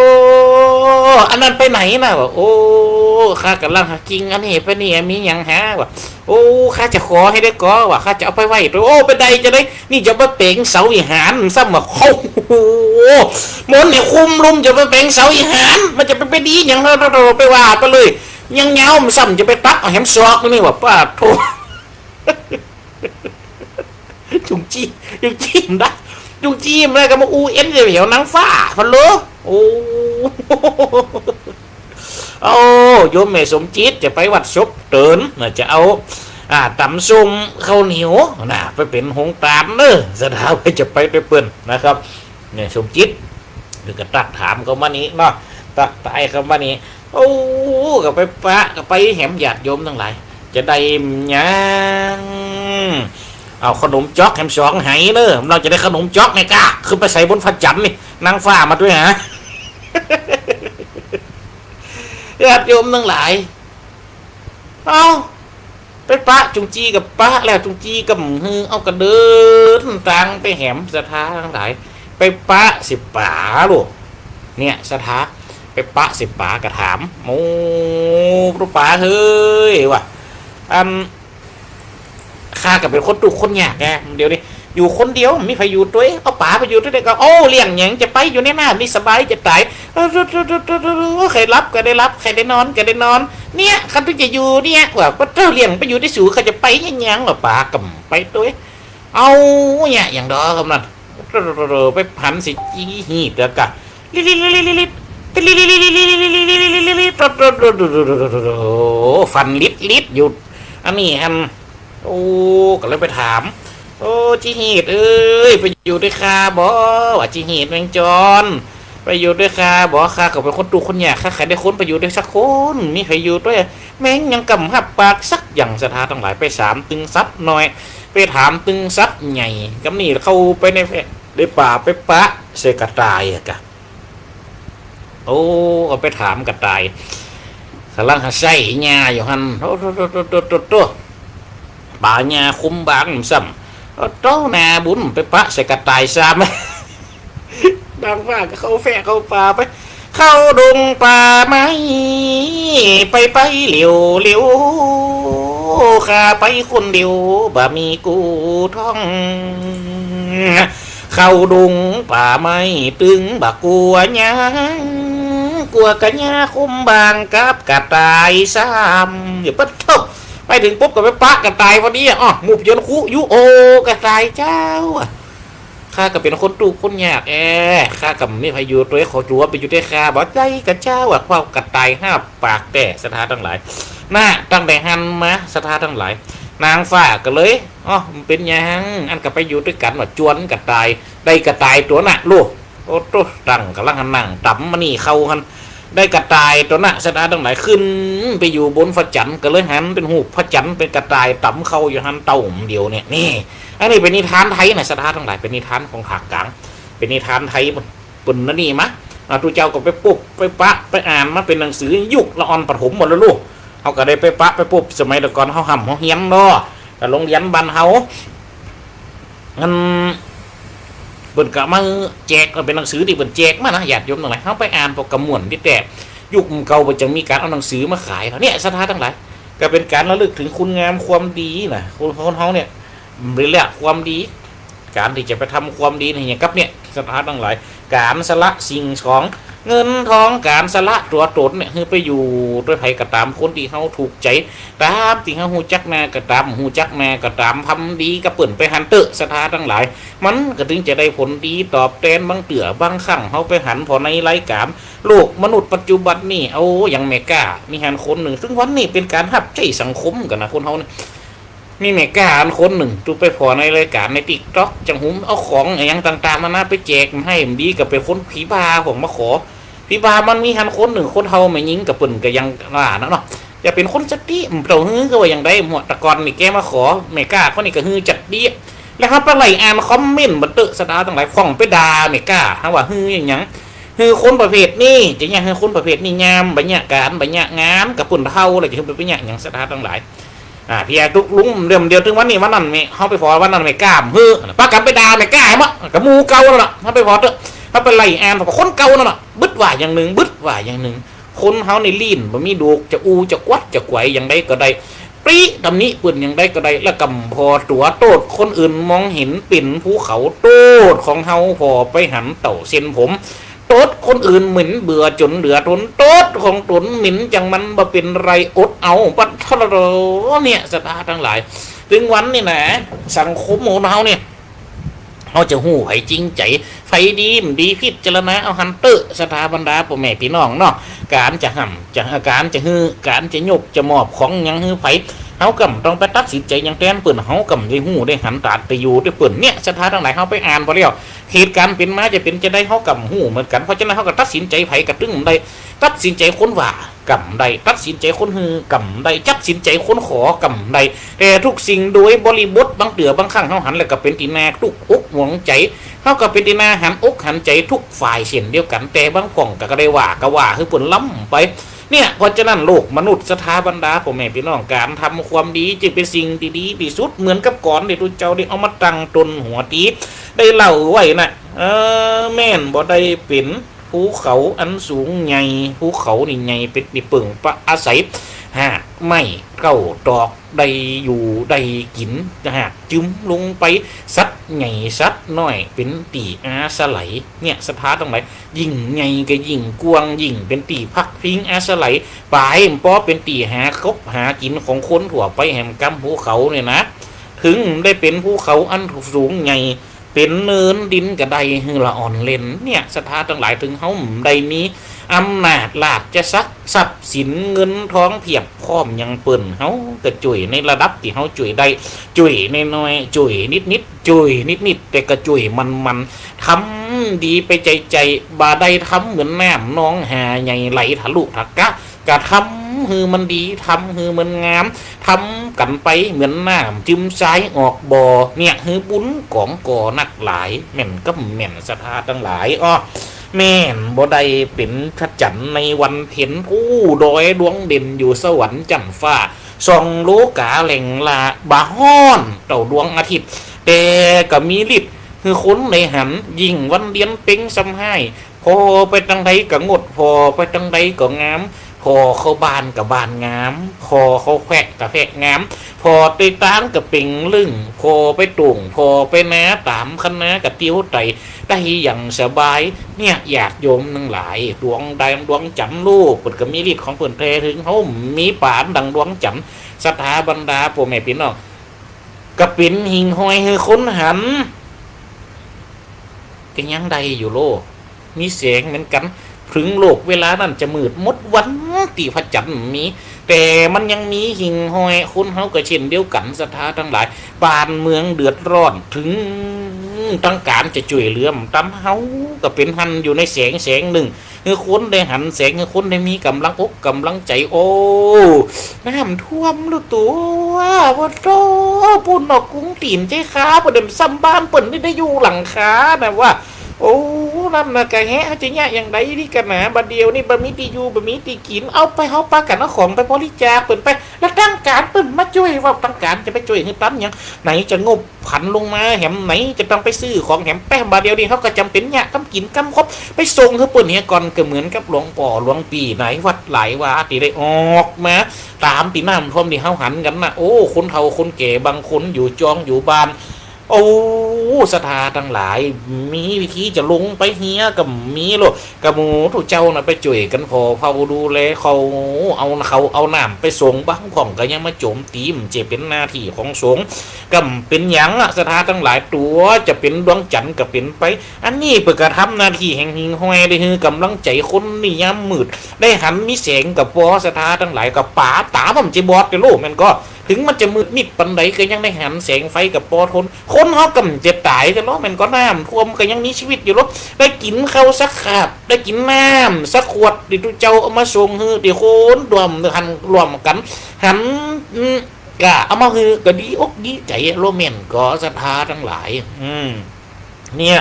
อันนั้นไปไหนนะวะโอ้ข้ากำลังหากิงอันนี้ไปนี่มีอย่างหาว่ะโอ้ข้าจะขอให้ได้ก่อว่ะข้าจะเอาไปไว้โอ้ไปใดจะได้นี่จะมาเป่งเสาวิหารซ้ำมาโอ้โหมนเนี่ยคุมลุมจะไปเป่งเสาวิหารมันจะไปดีอย่างเราไปว่าไปเลยยังเงาซ้ำจะไปตักเอาแหมซอกนี่ว่ะป้าโทจุงจี้ได้จุงจี้มันก็มาUNเหี่ยวนางฟ้าพันโลโอ้โยมแม่สมจิตจะไปวัดศพเตินจะเอาตำส้มข้าวเหนียวนะไปเป็นหงตามเนอะสถาไปจะไปด้วยเปิ้นนะครับเนี่ยสมจิตหรือก็ตักถามเขามานี้เนาะตักตายเขามานี้โอ้ก็ไปปะก็ไปแหมหยาดโยมทั้งหลายจะได้ยังเอาขนมจ๊อกแฮมสองไหเนอะเราจะได้ขนมจ๊อกไงกะขึ้นไปใส่บนฟ้าจันทร์นี่นางฟ้ามาด้วยฮะญาติโยมทั้งหลายเอาไปปะจุงจีกับปะแล้วจุงจีกับฮือเอากระเดินตางไปแหมสถาทั้งหลายไปปะสิป่าลูกเนี่ยสถาไปปะสิป่ากระถามโอ้รูป่าเฮ้ยว่ะข้ากับเป็นคนตุกคนยากแกเดี๋ยวนี้อยู่คนเดียวมีใครอยู่ด้วยเอาป๋าไปอยู่ด้วยก็โอ้เลี้ยงอย่างจะไปอยู่ในหน้านี่สบายจะตายใครรับก็ได้รับใครได้นอนก็ได้นอนเนี่ยเขาถึงจะอยู่เนี่ยว่าก็เจ้าเลี้ยงไปอยู่ที่สูเขาจะไปยังหรอป๋ากับไปด้วยเอาเนี่ยอย่างดอกำนันไปพันสิจีหีดแล้วกันฟันลิดหยุดอันนี้ฮันโอ้ก็เลยไปถามโอ้จีหีดเอ้ยไปอยู่ด้วยข้าบอว่าจีหีดแมงจอนไปอยู่ด้วยข้าบอข้าก็เป็นคนดูคนอยากข้าใครได้คนไปอยู่ด้วยสักคนมีใครอยู่ด้วยแม่งยังกำหับปากสักอย่างสถาทั้งหลายไปสามตึงซับหน่อยไปถามตึงซับใหญ่กำนี่เข้าไปในป่าไปปะเสกระต่ายกะโอ้เอาไปถามกระต่ายกำลังหาไส้หญ้าอยู่หันโตป่าหญ้าคุ้มบางซ้ำโตนาบุญไปปะใส่กระต่ายซ้ำบางว่าก็เข้าแฝงเข้าป่าไปเข้าดงป่าไม้ไปเหลียวข้าไปคนเดียวบ่มีกูท่องเข้าดงป่าไม้ตึงบักกลัวหยังกลัวกะหญ้าคุ้มบางกับกระต่ายซ้ำอย่าปั๊บไปถึงปุ๊บก็ไปปะกระต่ายพอดีหมุบยนคุยุโอกระต่ายเจ้าข้าก็เป็นคนตูคนยากข้ากับนี่พายุตัวขอจัวไปอยู่ได้ข้าบอกใจกับเจ้าเพราะกระต่ายห้าปากแต่สถานทั้งหลายน่าตั้งแต่หันมาสถานทั้งหลายนางฟ้าก็เลยมันเป็นยังอันกับไปอยู่ด้วยกันว่าจวนกระต่ายได้กระต่ายตัวน่ะลูกโอ้ตัวตั้งกำลังนั่งต่ำมานี่เข้าหันได้กระต่ายตัวน่ะสถานทั้งหลายขึ้นไปอยู่บนพระจันทร์ก็เลยหันเป็นหูพระจันทร์เป็นกระต่ายต่ำเข้าอยู่หันเต่าเดียวเนี่ยนี่อันนี้เป็นนิทานไทยนะสถานทั้งหลายเป็นนิทานของภาคกลางเป็นนิทานไทยปุ่นนั่นนี่มะตัวเจ้าก็ไปปุ๊บไปปะไปอ่านมาเป็นหนังสือยุคละออนปฐมหมดแล้วลูกเขาก็ได้ไปปะไปปุ๊บสมัยแต่ก่อนเขาห่ำเขาเฮียนเนาะแต่โรงเรียนบ้านเขางั้นเปิ่นก็มาแจกเป็นหนังสือที่เปิ่นแจกมานะญาติโยมทั้งหลายเขาไปอ่านพวกกระมวลที่แต่ยุคเก่าจะมีการเอาหนังสือมาขายเนี่ยสถานทั้งหลายก็เป็นการระลึกถึงคุณงามความดีนะคนเขาเนี่ยเรียกความดีการที่จะไปทำความดีเนี่ยกับเนี่ยส สถานทั้งหลายการสละสิ่งของเงินทองการสละตัวตนเนี่ยคือไปอยู่ด้วยไผก็ตามคนที่เฮาถูกใจตามที่เฮาฮู้จักแม่ก็ตามฮู้จักแม่ก็ตามทำดีก็เปิ่นไปหันเตอะสถานทั้งหลายมันก็ถึงจะได้ผลดีตอบแทนบางเตือบางครั้งเฮาไปหันพอในรายการโลกมนุษย์ปัจจุบันนี่เอาอย่างแม่กล้ามีหันคนหนึ่งซึ่งวันนี้เป็นการรับใช้สังคมกันนะคนเฮานี่มีแม่กล้าอันคนหนึ่งตูไปพอในรายการใน TikTok จังหุมเอาของอย่างต่างๆมานะไปแจกให้ดีกับเป็นคนผีบาผมมาขอพี่บามันมีหันคนหนึ่งคนเฮาไม่ยิงกับปุ่นก็ยังว่านะเนาะจะเป็นคนจัดดีเราฮื้อก็ว่าอย่างได้หมวดตะกอนนี่แกมาขอแม่กล้าคนนี้ก็ฮื้อจัดดีแล้วครับไปไล่อ่านคอมเมนต์บันเตอสตาร์ต่างหลายฟ้องไปด่าแม่กล้าฮะว่าฮื้ออย่างยังฮื้อคนประเภทนี้จะยังฮื้อคนประเภทนี้ยามบัญญัติการบัญญัติงานกับปุ่นเฮาอะไรจะฮื้อไปบัญญัติอย่างสตาร์ต่างหลายพี่ทุกลุงเดียวถึงวันนี้วันนั้นไม่เขาไปฟอวันนั้นไม่กล้าฮื้อป้ากันไปด่าไม่กล้ามั้งกับมูเก่าแล้วล่ะเขาไปฟอเถอะเขาไปไล่อ่านบอกคนเก่านั่นน่ะบึดว่าอย่างหนึ่งบึดว่าอย่างหนึ่งคนเฮาในลีนบ่มีดูกจะอูจะกวัดจะไกวอย่างใดก็ได้ปรีตำนี้ปืนอย่างใดก็ได้แล้วกำพอตัวโตดคนอื่นมองเห็นปิ่นภูเขาโตดของเฮาพอไปหันเต่าเส้นผมโตดคนอื่นเหม็นเบื่อจนเหลือทนโตดของตนเหม็นจังมันบ่เป็นไรอดเอาปัดทะเลเนี่ยสตาทั้งหลายถึงวันนี่นะสังคมของเราเนี่ยเขาจะหู้ไผจริงใจไฟดีมดีพิจารณาเอาฮันเตอร์สถาบันดาพ่อแม่พี่น้องเนาะการจะห่ำจะการจะฮือการจะยกจะมอบของยังฮือไผเฮากำต้องไปตัดสินใจอย่างแต้นเปิ่นเฮากำได้หู้ได้หันตาไปอยู่ได้เปิ่นเนี่ยสถานทั้งหลายเฮาไปอ่านพอแล้วเหตุการณ์เป็นมาจะเป็นจะได้เฮากำหู้เหมือนกันเพราะฉะนั้นเฮาก็ตัดสินใจไผกระตึ้งได้ตัดสินใจคนว่ากำได้ตัดสินใจคนฮือกำได้ตัดสินใจคนขอกำได้แต่ทุกสิ่งโดยบริบทบางเตือบางครั้งเฮาหันแล้วก็เป็นตีนาทุกอกหวงใจเฮาก็เป็นตีนาหันอกหันใจทุกฝ่ายเช่นเดียวกันแต่บางฝ่องก็ได้ว่าก็ว่าคือเปิ่นล้ำไปเนี่ยเพราะฉะนั้นโลกมนุษย์สถาบันดาพ่อแม่พี่น้องการทำความดีจึงเป็นสิ่งที่ดีที่สุดเหมือนกับก่อนที่ทุกเจ้าได้เอามาตั้งตนหัวตีได้เล่าไว้นะแม่นบ่ได้เป็นภูเขาอันสูงใหญ่ภูเขานี่ใหญ่เป็นนี่เปิ่งปะอาศัยหากไม่เก้าดอกได้อยู่ได้กินหากจุ้มลงไปสัดใหญ่สัดน้อยเป็นตีอาสไลเนี่ยสถานตรงไหนยิ่งใหญ่ก็ยิ่งกวางยิ่งเป็นตีพักพิงอาสไลปลายป้อเป็นตีหาคบหากินของคนถั่วไปแหมกำภูเขาเนี่ยนะถึงได้เป็นภูเขาอันสูงใหญ่เป็นเนินดินกระไดฮือละอ่อนเล่นเนี่ยสถานทั้งหลายถึงเฮาใดมีอำนาจลาดจะซักทรัพย์สินเงินทองเพียบพร้อมยังเปิ่นเฮาก็จุ๋ยในระดับที่เฮาจุ๋ยได้จุ๋ยน้อยๆจุ๋ยนิดๆจุ๋ยนิดๆแต่ก็จุ๋ยมันทำดีไปใจบาได้ทำเหมือนน้ำน้องหาใหญ่ไหลทะลุทะกะกะทำฮือมันดีทำฮือมันงามทำกันไปเหมือนน้ำจิ้มซ้ายออกบ่อเนี่ยฮือบุญของก่อนักหลายแม่นก็แม่นสถาทั้งหลายอ้อแม่นบ่ได้เป็นพระจันทร์ในวันเพ็ญผู้ดอยดวงเด่นอยู่สวรรค์จันทร์ฟ้าส่องโลกาแหล่งลาบาฮ้อนเต่าดวงอาทิตย์แต่ก็มีฤทธิ์คือคนในหันยิ่งวันเดียนเป็งซ้ำให้พอไปทางใดก็งดพอไปทางใดก็งามพอเขาบานกับบานงามพอเขาแฝกกับแฝกงามพอไปต้านกับปิงลึ่งพอไปตุ่งพอไปน้าตามคณะกับติ้วไตได้อย่างสบายเนี่ยอยากโยมทั้งหลายดวงใดดวงจำลูกเปิดก็มีฤทธิ์ของเปิดแพรถึงเขามีป่านดังดวงจำสถาบรรดาพ่อแม่พี่น้องกระปินหิงหอยคือคนหันก็ยังใดอยู่โลกมีเสียงเหมือนกันถึงโลกเวลานั้นจะมืดมดวันตีพระจันทร์มีแต่มันยังมีหิ่งห้อยคนเฮาก็เช่นเดียวกันสถาทั้งหลายบ้านเมืองเดือดร้อนถึงต้องการจะช่วยเหลือตามเฮาก็เป็นหันอยู่ในแสงหนึ่งคือคนได้หันแสงคือคนได้มีกำลังอกกำลังใจโอ้น้ำท่วมลูกตัวว่าโตปุ่นออกกุ้งตีนใจค้าประเด็นซ้ำบ้านเปิ่นได้อยู่หลังคานะว่าโอ้นั่นนะกะแฮะจะเนี่ยอย่างใดที่กันนะบัดเดียวนี่บะมีตีอยู่บะมีตีกินเอาไปเฮาปากันเอาของไปบริจาคเปิ่นไปแล้วตั้งการเปิ่นมาช่วยว่าตั้งการจะไปช่วยให้ตั้นยังไหนจะงบผันลงมาแหมไหนจะต้องไปซื้อของแหมแป้งบาดเดียวนี่เขาก็จำเป็นเนี่ยกำกินกำครบไปส่งให้เปิ่นเนี่ยก่อนก็เหมือนกับหลวงป่อหลวงปีไหนวัดหลายวาที่ได้ออกมาตามตีน้ำท่วมที่เฮาหันกันนะโอ้คนเฒ่าคนแก่บางคนอยู่จองอยู่บ้านโอ้ ศรัทธาทั้งหลายมีวิธีจะลงไปเฮียกับมีโลกกับหมูทุกเจ้าน่ะไปจ่วยกันพอเผาดูแลเขาเอาน้ำไปส่งบ้างของก็ยังมาโจมตีมจะเป็นหน้าที่ของสงฆ์ก็เป็นหยังศรัทธาทั้งหลายตัวจะเป็นดวงจันทร์ก็เป็นไปอันนี้เปิดกระทำหน้าที่แห่งหิงห้อยได้คือกำลังใจคนนี่ยามมืดได้หันมีแสงกับพอศรัทธาทั้งหลายกับป๋าตาผมจะบอดไปโลกมันก็ถึงมันจะมืดมิดปันใดก็ยังได้หันแสงไฟกับปอทนคนเขากำจะตายกันเนาะมันก็น้ำท่วมก็ยังมีชีวิตอยู่หรอกได้กินข้าวสักขาบได้กินน้ำสักขวดดิทุเจ้าเอามาส่งฮือเดี๋ยวคนรวมหันรวมกันหันกะเอามาฮือก็ดีอกดีใจโรแมนก็ศรัทธาทั้งหลายเนี่ย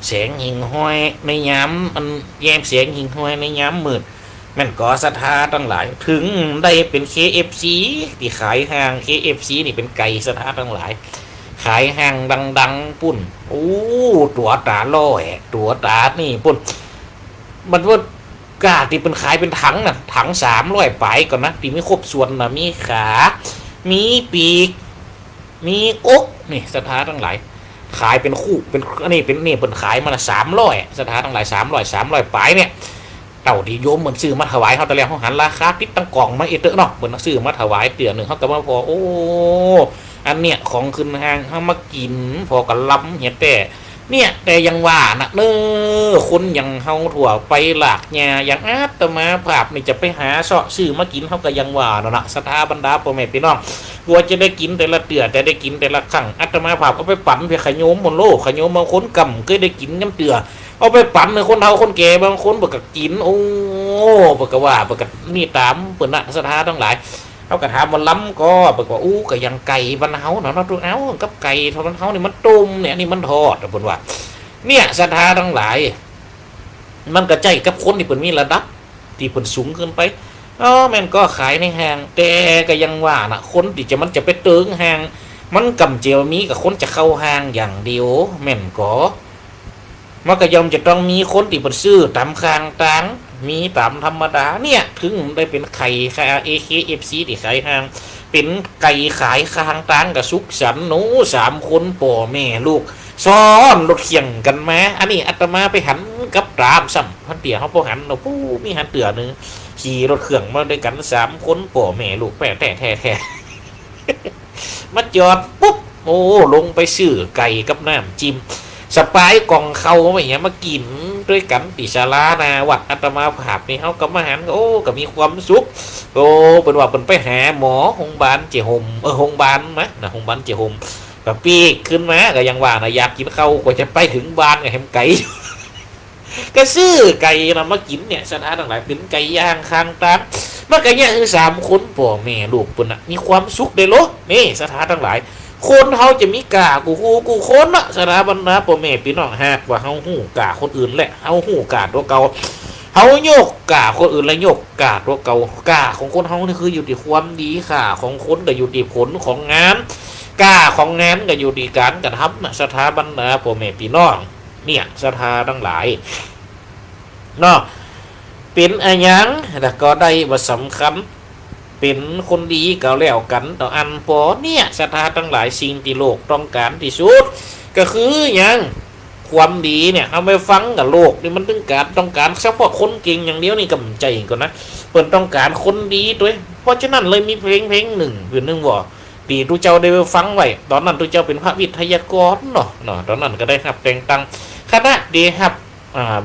แสงหิ่งห้อยในย้ำมันแยมแสงหิ่งห้อยในย้ำมืดแม่นก็ศรัทธาทั้งหลายถึงได้เป็น KFC ที่ขายห้าง KFC นี่เป็นไก่ศรัทธาทั้งหลายขายห้างดังๆปุ่นโอ้ตัวตาล่อแหกตัวตานี่ปุ่นมันว่ากาที่เป็นขายเป็นถังน่ะถัง300ปลายก่อนนะที่มีครบส่วนน่ะมีขามีปีกมีอกนี่ศรัทธาทั้งหลายขายเป็นคู่เป็นอันนี้เป็นนี่เป็นขายมาละ300ศรัทธาทั้งหลาย300ปลายเนี่ยเต่าที่โยมเหมือนซื้อมาถวายเขาแต่แล้วเขาหันราคาติดตั้งกล่องมาเอเตอร์เนาะเหมือนซื้อมาถวายเตือนหนึ่งเขาก็มาพอโอ้อันเนี้ยของขึ้นห้างเขามากินพอกันล้ำเห็นแต่เนี่ยแต่ยังว่านะคนยังเฮาถั่วไปหลากแง่อย่างอาตมาภาพนี่จะไปหาเสาะซื้อมากินเขาก็ยังว่าเนาะสถาบรรดาพ่อแม่พี่น้องกลัวจะได้กินแต่ละเตือแต่ได้กินแต่ละครั้งอาตมาภาพก็ไปปั่นเพื่อขยมบนโลกขยมบางคนกำก็ได้กินน้ำเตือเอาไปปั่นในคนเฒ่าคนแก่บางคนเปิดกกินโอ้เปิดกว่าเปิดกนี่ตามเปิดนะสถาทั้งหลายเขากระทำมันล้ำก็เปิดว่าอู้ก็ยังไก่บรรเทาเนาะตัวเอากับไก่ทอดบรรเทานี่มันต้มเนี่ยนี่มันทอดเปิดว่าเนี่ยสถาทั้งหลายมันกระจายกับคนที่เปิดมีระดับที่เปิดสูงขึ้นไปแม่นก็ขายในห้างแต่ก็ยังว่านะคนที่จะมันจะไปเติงห้างมันกำเจียวมีกับคนจะเข้าห้างอย่างเดียวแม่นก็มันก็ยอมจะต้องมีคนที่เป็นซื้อตามคางต่างมีตามธรรมดาเนี่ยถึงได้เป็นไข่ขาย AKFC ที่ขายห้างเป็นไก่ขายคางต่างกับสุกสันหนู3คนพ่อแม่ลูกซ้อนรถเคียงกันมาอันนี้อาตมาไปหันกับตามซ้ำพันเตี่ยเขาพอหันเราปู้มีหันเตือนึงขี่รถเครื่องมาด้วยกัน3คนพ่อแม่ลูกแปะแท้มาจอดปุ๊บโอ้ลงไปซื้อไก่กับน้ำจิ้มสปายกล่องเขาอะไรเงี้ยมากินด้วยกันติชาลานาวัดอาตมาภาพนี่เขากับมาหันโอ้ก็มีความสุขโอ้เป็นว่าเป็นไปหาหมอโรงพยาบาลเจหมโรงพยาบาลไหมนะโรงพยาบาลเจหมกับปีกขึ้นมาก็ยังว่านะอยากกินข้าวกว่าจะไปถึงบ้านก็เห็นไก่ก็ซื้อไก่นำมากินเนี่ยสถานต่างๆเป็นไก่ย่างคางตามมันก็เนี่ยคือ3คนพ่อแม่ลูกปุ่นน่ะมีความสุขได้โลนี่สถานต่างๆคนเขาจะมีกากูคนน่ะสถาบันนะพ่อแม่พี่น้องหากว่าเฮาหูกาคนอื่นแหละเฮาหูกาตัวเก่าเฮาโยกกาคนอื่นแล้วโยกกาตัวเก่ากาของคนเฮานี่คืออยู่ที่ความดีค่ะของคนก็อยู่ที่ผลของงานกาของงานก็อยู่ที่การกระทำนะสถาบันนะพ่อแม่พี่น้องเนี่ยสถาทั้งหลายเนาะเป็นอะไรยังแต่ก็ได้ว่าสำคัญเป็นคนดีก็แล้วกันต่ออันพอเนี่ยศรัทธาทั้งหลายสิ่งที่โลกต้องการที่สุดก็คืออย่างความดีเนี่ยเอาไปฟังกับโลกนี่มันต้องการเฉพาะคนเก่งอย่างเดียวนี่กำใจก่อนนะเปิดต้องการคนดีด้วยเพราะฉะนั้นเลยมีเพลงหนึ่งคือหนึ่งว่าดีทุเจ้าได้ไปฟังไว้ตอนนั้นทุเจ้าเป็นพระวิทยากรเนาะตอนนั้นก็ได้ครับแต่งตั้งคณะดีครับ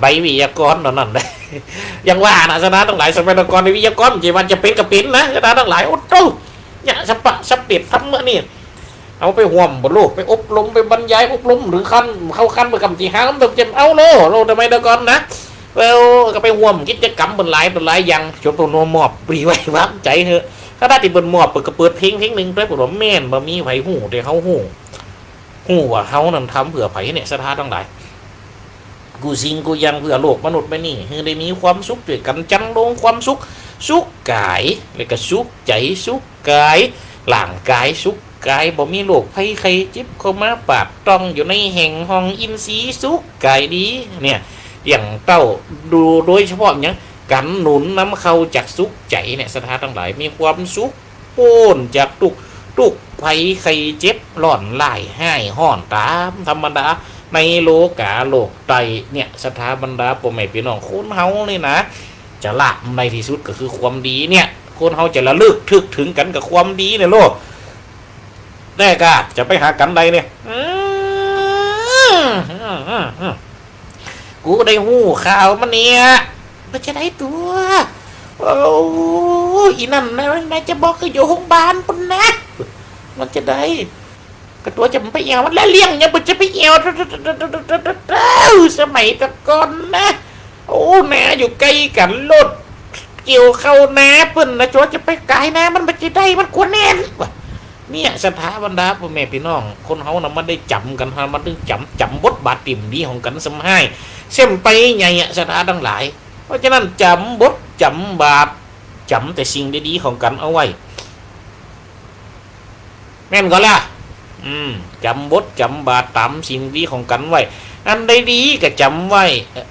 ใบวิทยากรนั่นได้ยังว่านะสถานทั้งหลายสมัยก่อนในวิทยากรจีวันจะเป็นกับเป็นนะสถานทั้งหลายโอ้โหเนี่ยสเปดทำเมื่อนี่เอาไปห่วมบนโลกไปอบรมไปบรรยายอบรมหรือเข้าขั้นไปกำจีห้ามต้องเจ็บเอาโลทำไมเดี๋ยวก่อนนะก็ไปห่วมกิจกรรมบนหลายอย่างจนตัวมอบปรีไว้วางใจเถอะถ้าได้ติดบนมอบเปิดเพลงหนึ่งด้วยผมว่าแม่นบะมีไผ่หูแต่เขาหูว่าเขานั่นทำเผื่อไผ่เนี่ยสถานทั้งหลายกูสิงกูยังเพื่อโลกมนุษย์ไม่นี่คือได้มีความสุขด้วยกันจังลงความสุขกายแล้วก็สุขใจสุขกายหลังกายสุขกายบ่มีโรคภัยไข้เจ็บเข้ามาปาดต้องอยู่ในแห่งห้องอินทรีย์สุขกายดีเนี่ยอย่างเต้าดูโดยเฉพาะอย่างกันหนุนน้ำเข้าจากสุขใจเนี่ยสถานทั้งหลายมีความสุขโป้นจากทุก ภัยไข้เจ็บร้อนไล่ให้ห้อนตามธรรมดาในโลกาโลกไตเนี่ยสถาบรรดาพ่อแม่พี่น้องคนเฮานี่นะจะละในที่สุดก็คือความดีเนี่ยคนเฮาจะระลึกถึกถึงกันกับความดีเนี่ยโลกแน่กะจะไปหากันใดเนี่ยกูได้หู้ข่าวมันเนี่ยมันจะได้ตัวโอ้อีนั่นนะจะบอกคืออยู่โรงพยาบาลปุ่นนะมันจะได้ก็ตัวจะไปเอวมันแล้วเลี้ยงเนี่ยมันจะไปเอวสมัยตะก่อนนะโอ้แม่อยู่ไกลกันรถเกี่ยวเข้านาเปิ้นนะจัวจะไปไกลนะมันจะได้มันควรแน่นเนี่ยสถาบรรดาพ่อแม่พี่น้องคนเฮานะมันได้จำกันมันถึงจำบทบาทติ่มดีของกันสมให้เส้นไปใหญ่สถาทั้งหลายเพราะฉะนั้นจำบทจำบาทจำแต่สิ่งดีๆของกันเอาไว้แม่นก็ล่ะจำบทจำบาทตามสิ่งดีของกันไว้อันใดดีก็จำไว้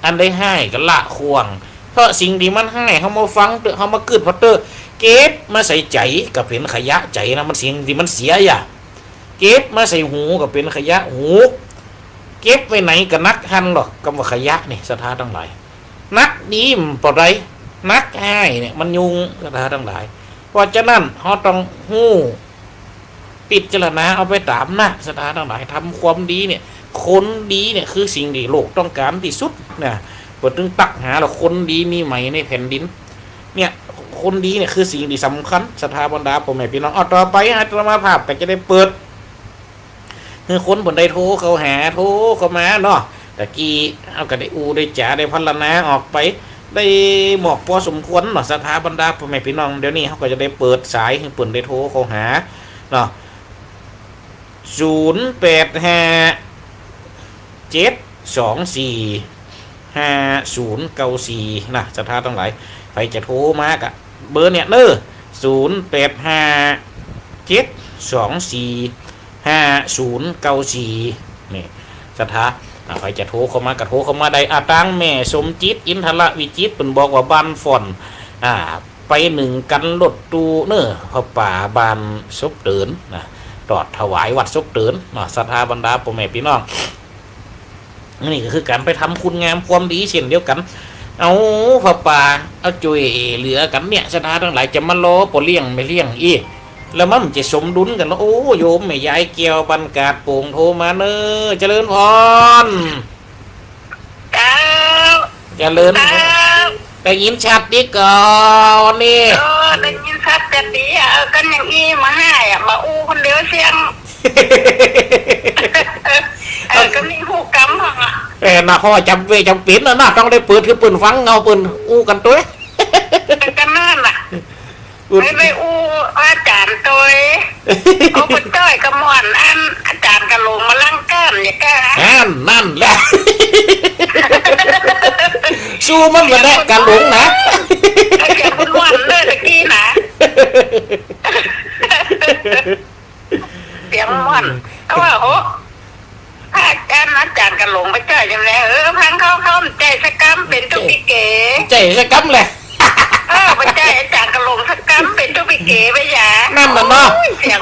อันใดให้ก็ละควงเพราะสิ่งที่มันให้เขามาฟังเขามาเกิดพัตเตอร์เก็บมาใส่ใจกับเป็นขยะใจนะมันสิ่งที่มันเสียอย่าเก็บมาใส่หูกับเป็นขยะหูเก็บไว้ไหนกับนักหันหรอกกับว่าขยะนี่สถาทั้งหลายนักดีมปลอดไรนักให้เนี่ยมันยุงสถาทั้งหลายเพราะฉะนั้นเขาต้องหู้ปิดจรณาเอาไปตามนะสถาทั้งหลายทำความดีเนี่ยคนดีเนี่ยคือสิ่งที่โลกต้องการที่สุดนะเปิดถึงตักหาแล้วคนดีมีไหมในแผ่นดินเนี่ยคนดีเนี่ยคือสิ่งที่สำคัญสถาบรรดาพ่อแม่พี่น้องเอาต่อไปอาตมาภาพก็จะได้เปิดคือคนบนได้โทรเขาหาโทรเข้ามาเนาะตะกี้เอาก็ได้ได้จ่าได้พัลนาออกไปได้หมอกพอสมควรเนาะสถาบรรดาพ่อแม่พี่น้องเดี๋ยวนี้เขาก็จะได้เปิดสายให้เปิดได้โทรเขาหาเนาะ0857245094นะสถาทั้งหลายใครจะโทรมากะเบอร์เนี่ยเนอะ0857245094นี่สถาใครจะโทรเข้ามาก็โทรเข้ามาได้ตั้งแม่สมจิตอินทรวิจิตเป็นบอกว่าบ้านฝอนไปหนึ่งกันรถตูเนอะพระป่าบานซบเตือนนะตอดถวายวัดซบเตือนสถาบรรดาพ่อแม่พี่น้องนี่ก็คือการไปทำคุณงามความดีเช่นเดียวกันเอาพระป่าเอาจุยเหลือกันเนี่ยสถาทั้งหลายจะมาล้อปเลี้ยงไม่เลี้ยงอีแล้วมันจะสมดุลกันแล้วโอ้โยมแม่ยายเกี่ยวบรรกาศโป่งโทรมาเนอะเจริญพรเจริญได้ยินชัดดีก่อนนี่ได้ยินชัดแต่ดีกันอย่างนี้มาให้มาอู้คนเดียวเสียงก็มีหูกำเหรอน่ะเขาจำเวจำปิดนะต้องได้เปิดคือปืนฟังเงาปืนอู้กันตัวกันนั่นน่ะไม่ไปอู้อาจารย์ตัวเขาเป็นต้อยกระหม่อนอันอาจารย์กระลงมาลั่งแก้มอย่าแก้นั่นแหละสู้มันมาได้กระหลงนะอย่าคุณวันเลยตะกี้นะเสียงวันเขาว่าโอ้อาจารย์กระหลงไปเจอยังไงพังเขาใจสกัมเป็นตุ๊กเก๋ใจสกัมเลยไปใจอาจารย์กระหลงสกัมเป็นตุ๊กเก๋ไปอย่านั่นมันเนาะเสีย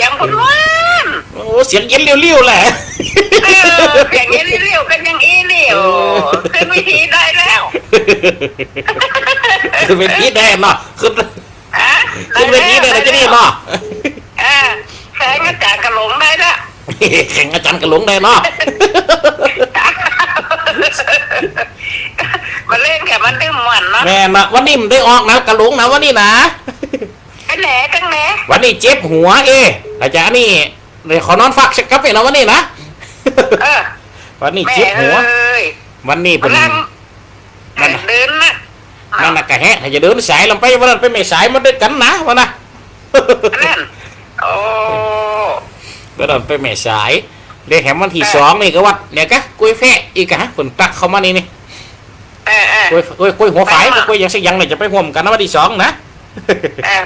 งคุณวันโอ้เสียงเย็นเลี้ยวๆแหละเสียงเย็นเลี้ยวกันยังอีเลี้ยวขึ้นวิธีได้แล้วคือเป็นที่ได้เนาะขึ้นเป็นที่ได้จะนี่เนาะแข่งอาจารย์กระหลงได้ละแข่งอาจารย์กระหลงได้เนาะมาเล่นแค่มันได้หมันเนาะแม่มาวันนี้มันได้ออกนะกระหลงนะวันนี้นะกันแหนกันแหนวันนี้เจ็บหัวอาจารย์นี่เดี๋ยวขอนอนฝักสักกับไปนะวันนี้นะวันนี้เจ็บหัววันนี้เป็นเดินนะนั่นนะกะแฮะจะเดินสายลงไปวันนั้นไปไม่สายมาด้วยกันนะวันน่ะนั่นโอ้วันนั้นไปไม่สายเดี๋ยวแถมวันที่2นี่ก็วัดเนี่ยกะกุ้ยแฟะอีกะฝนตักเข้ามานี่กุ้ยหัวฝายกุ้ยยังสักยังเลยจะไปห่วมกันนะวันที่2นะ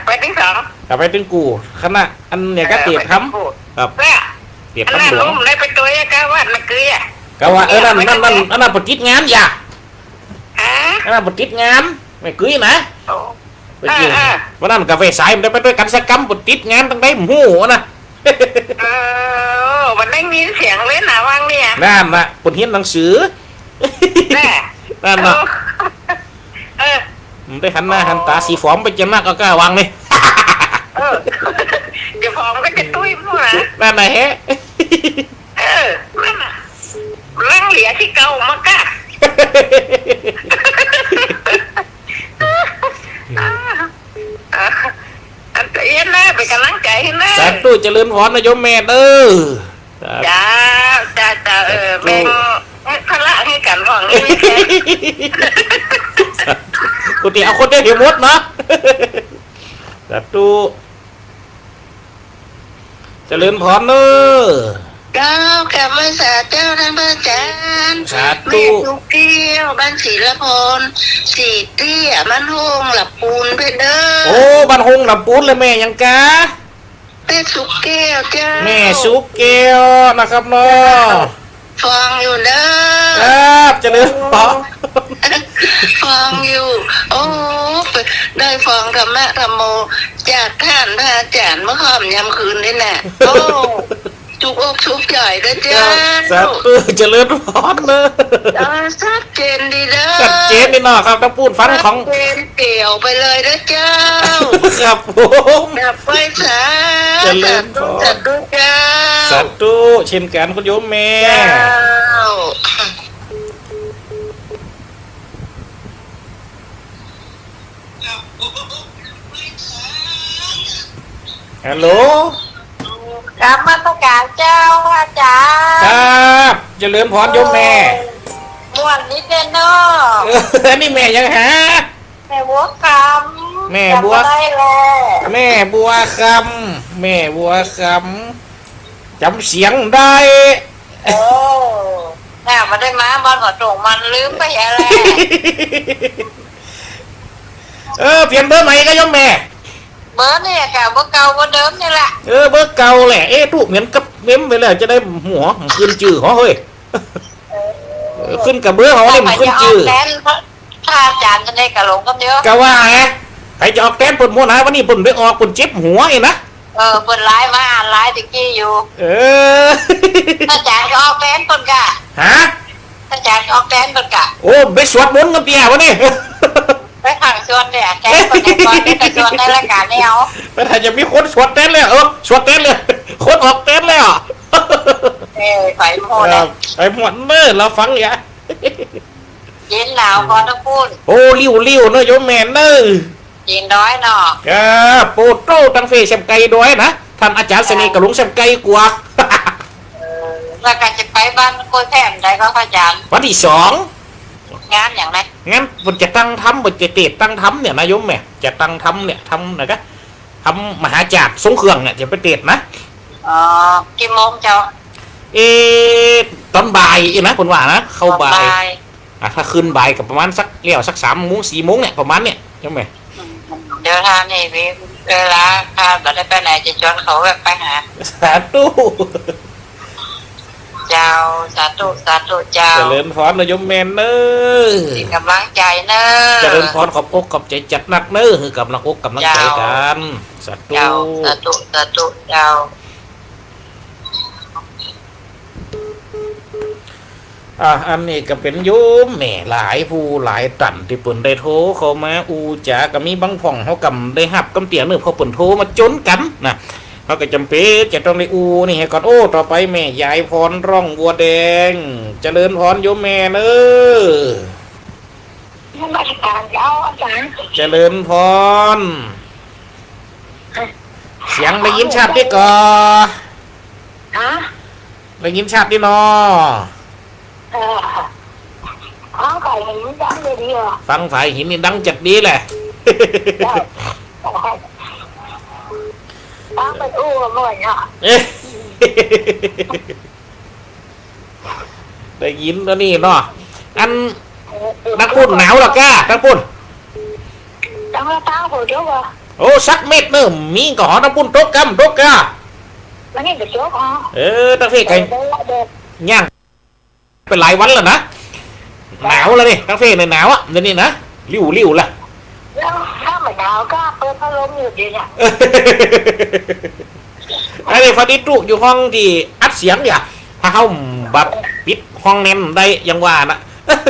ไปถึง2ไปถึงกูคณะอันเนี่ยก็เตียบทำครับเตียบทำหลวงได้ไปตัวกะว่ามันคือก็ว่านั่นปฏิทินงานอย่านั่นปฏิทินงานไม่คือนะ ไปกินวันนั้นกาแฟสายมันได้ไปด้วยกันสักกำปติดงานตั้งได้หมูนะ มันได้ยินเสียงเลยนะว่างเนี่ย นั่นนะปนเฮียนหนังสือ แน่ นั่นนะ เออ มันได้หันหน้าหันตาสีฟอมไปจะมากก็กล้าวางเลย เดี๋ยวพอมก็จะตุ้ยพูดนะ นั่นนะฮะ นั่นน่ะเร่งเหลียที่เก่ามากะอันเตี้ยนะเป็นกำลังใจให้นะ สาธุเจริญพรนะโยมแม่เด้อ จ้าแบ่งพละให้กันของนี่ไม่ใช่ กูตีเอาคนเดียวเหี่ยวมดนะสาธุเจริญพรเด้อ ก้าวกับภาษาเจ้าท่านพระอาจารย์ สาธุ แม่ทุกเกี้ยวบ้านศรีละพรสีเตี้ยมันโฮงหลับปูนเพเด้อ โอ้บ้านหงลำปูนเลยแม่ยังกะ แม่สุกแก้วเจ้า แม่สุกเกลนะครับเนาะ ฟังอยู่เด้ ค อ รับเจริญพร ฟังอยู่ โอ้ได้ฟังธรรมะธรรมโมจากท่านพระอาจารย์เมื่อค่ำยามคืนนี่แหละโอ้จุกอกชุกใหญ่เด้อเจ้า สาธุเจริญพรเด้อ ชัดเจนดีเด้อ ชัดเจนนี่เนาะครับต้องพูดฟังของ ชัดเจนเกี่ยวไปเลยเด้อเจ้า ครับผม ดับไฟสา เจริญพร จัดดูเจ้า สาธุเช่นกันคุณโยมแม่ เจ้า ฮัลโหล กรรมตการเจ้าพระอาจาร ค ย์ รับเจริญพรโยมแม่ ม่วนนิดเดียวเนาะ อันนี้แม่ยังหา แม่บัวคำ แม่บัว จำได้แล้ว แม่บัวคำแม่บัวคำจำเสียงได้ โอ้น่ามาได้มาบอลขอส่งมันลืมไปอะไร เปลี่ยนเบอร์ใหม่ก็โยมแม่ เบอร์เนี่ยค่ะเบอร์เก่าเบอร์เดิมนี่แหละ เบอร์เก่าแหละรูปเหมือนกับเม้มไปแล้วจะได้หัวขึ้นจื่อเขาเฮ้ยขึ้นกับเบอร์เขาเลยมันขึ้นจื่อ แทนถ้าอาจารย์จะได้กระหลงกันเยอะ ก็ว่าไงใครจะออกแต้นปนมัวนะวันนี้ปนได้ออกปนเจ็บหัวไอ้นะ เปิดไลน์มาอ่านไลน์ตะกี้อยู่ อ ถ้าอาจารย์ก็ออกแทนคนกะ ฮะ ถ้าอาจารย์ก็ออกแทนคนกะ โอ้ไปสวดมนต์กันเตี้ยวะนี่ ไปขังชวนเนี่ยแทนคนในก่อนแต่ชวนในรายการไม่เอา แต่ถ้าจะมีคนสวดเต้นเลยสวดเต้นเลยคนออกเต้นเลยอ่ะ ไฟโมด ไอ้หมดเมื่อเราฟังอย่า เย็นหนาวพอต้องพูด โอ้ริ้วเนอะโยมแม่เนอะ เย็นน้อยเนาะ โปรโตตังเฟแซมไก่ด้วยนะท่านอาจารย์เสน่ห์กับลุงแซมไก่กว่า แล้วการจะไปบ้านโกยแถมได้ก็พระอาจารย์ วันที่2 งานอย่างไร งั้นผมจะตั้งทำผมจะเตะตั้งทำเนี่ยนะโยมแม่จะตั้งทำเนี่ยทำไหนก็ทำมหาจักรทรงเครื่องเนี่ยจะไปเตะนะ กี่โมงเจ้า ตอนบ่ายนะผมว่านะเข้าบ่าย ย ถ้าขึ้นบ่ายกับประมาณสักเลี้ยวสัก3 โมง 4 โมงเนี่ยประมาณเนี่ยโยมแม่ เดี๋ยวทานนี่เวลาถ้าเราได้ไปไหนจะชวนเขาแบบไปหา สาธุ เจ้าสาธุเจ้า เจริญพรนะโยมแม่เนอะ มีกำลังใจเนอะ เจริญพรขอบอกขอบใจจัดหนักเนอะคือกำลังอกกำลังใจกันสาธุ เจ้าสาธุเจ้า อันนี้ก็เป็นโยมแม่หลายผู้หลายตันที่เปิ่นได้โทรเข้ามาอูจ๋าก็มีบางพ่องเขากำได้หับกำเตียเนื้อพอเปิ่นโทรมาจนกันนะเขาก็จำเป็นจะต้องได้อูนี่ให้ก่อนโอ้ต่อไปแม่ยายพรร่องบัวแดงเจริญพรโยมแม่เนอะ นมัสการเจ้าอาจารย์ เจริญพรเสียงได้ยินชัดที่ก่อ ฮะ ได้ยินชัดที่นอ ไก่มันดังเลยดีอ่ะ ฟังฝ่ายหินนี่ดังจัดดีแหละ ตั้งไปอู้หน่อยอ่ะ เอ๊ะ ได้ยินแล้วนี่เนาะอันนักปุ่นหนาวหรอก้านักปุ่น ตั้งหัวเดียวอ่ะ โอ้สักเม็ดเนอะมีก่อนักปุ่นโต๊ะกำโต๊ะกา มันนี่เดี๋ยวอ่ะ ตั้งเฟกไงย่างเป็นหลายวันแล้วนะหนาวแล้วนี่ตั้งเฟกเนี่ยหนาวอ่ะเดี๋ยวนี้นะริ้วละ แล้วถ้าไม่หนาวก็เปิดพัดลมอยู่ดีเนี่ย ไอ้นี่ฟาดิตุอยู่ห้องที่อัดเสียงเนี่ยถ้าเขาบัดปิดห้องเน้นได้อยังว่านะ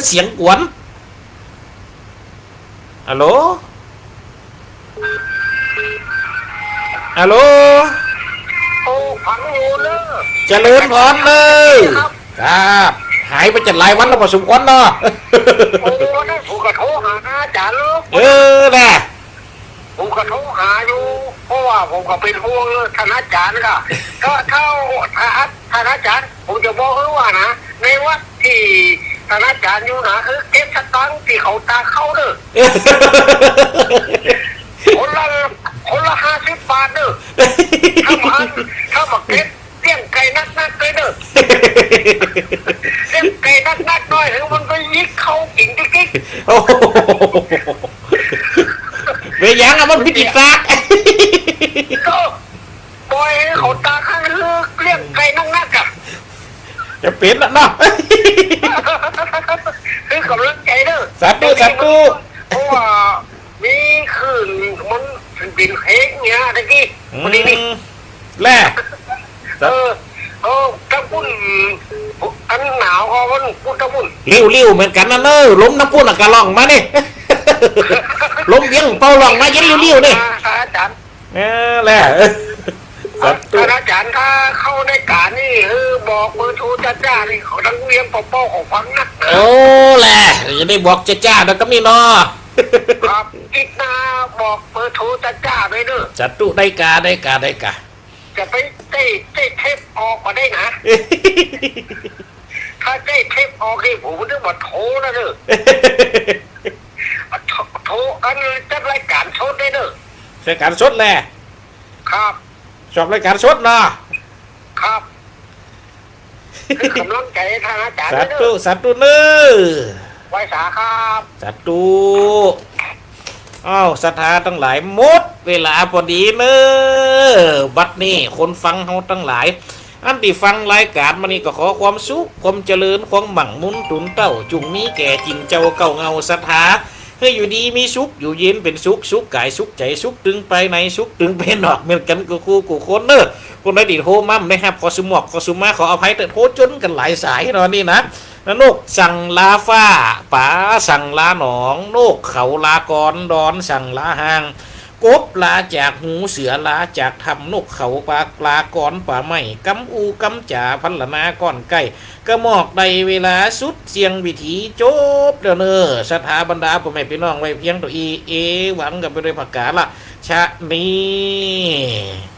เสียงกวนฮัลโหลฮัลโหล โอ้ฟังอยู่เลย เจริญพรเลยครับหายไปจัดหลายวันแล้วพอสมควรเนาะ โอ้ได้ผมก็โทรหาอาจารย์ลูก เออแน่ ผมก็โทรหาอยู่เพราะว่าผมก็เป็นห่วงท่านอาจารย์ก็ก็เข้าท่านอาจารย์ผมจะบอกให้ว่านะในวัดที่ท่านอาจารย์อยู่นะคือเก็บสตังค์ที่เขาตาเข้าเด้อคนละ50 บาทเด้อถ้ามาเก็บเลี้ยงไก่นักเลยเด้อเลี้ยงไก่นักน้อยถึงมันก็ยิกเข้ากินกิ๊ก โอ้โหเวียงอะมันพิจิตราก ก็ปล่อยให้เขาตาข้างคือเลี้ยงไก่นักอะ จะเปลี่ยนแล้วเนาะ คือกำลังใจเด้อ สาธุ เพราะว่ามีคืนมันบินเฮกเนี่ยตะกี้วันนี้นี่ แล่ ถ้าพุ่นอันหนาวก็มันพุ่นถ้าพุ่น ริ้วเหมือนกันนะเนอะล้มน้ำพุ่นอะกะล่องมานี่ ล้มเบี้ยงเป่าล่องมาเย็นริ้วนี่ อาจารย์ แล่สาธุ อาจารย์ถ้าเข้าในการนี่บอกมือโทรจ้านี่เขาทั้งเรียนปอของฟังนะ โอ้แล่จะได้บอกจ้าๆแล้วก็มีเนาะ ครับอีกนาบอกเบอร์โทรจ้าเลยเด้อ สาธุได้กา จะไปเต้เทปออกมาได้นะ ถ้าเต้เทปออกนี่ผมจะบอกโทรนะเด้อ โทรอันจัดรายการสดได้เด้อ รายการสดแล่ ครับ ชอบรายการสดเนาะ ครับคือกำลังใจทางอาจารย์ สา เด้ ธุ อ สาธุเนอะ ไว้สาครับ สาธุอ้าวศรัทธาทั้งหลายหมดเวลาพอดีเนอะบัดนี้คนฟังเฮาทั้งหลาย อันที่ฟังรายการมานี่ก็ขอความสุขความเจริญความหมั่งมุนตุนเต้าจุงมีแก่จินเจ้าเก่าเงาศรัทธาให้อยู่ดีมีสุขอยู่เย็นเป็นสุขสุขกายสุขใจสุขตึงไปในสุขตึงไปนอกเหมือนกันกูคู่กูคนเนอะคนได้ดีโทรมั่มนะครับขอสุหมอกขอสุมาขออภัยแต่โทรจนกันหลายสายตอนนี้นะนกสั่งลาฟ้าป๋าสั่งลาหนองนกเขาลากรดอนสั่งลาหางกบลาจากหูเสือลาจากทำนกเขาปลากรป่าไม้กำอูกำจ่าพันละนาก้อนไก่กระหมอกใดเวลาสุดเสียงวิถีจบเด้อเนอสถาบรรดาพ่อแม่พี่น้องไว้เพียงตัวเอหวังกับไปด้วยผักกาดละชะนี้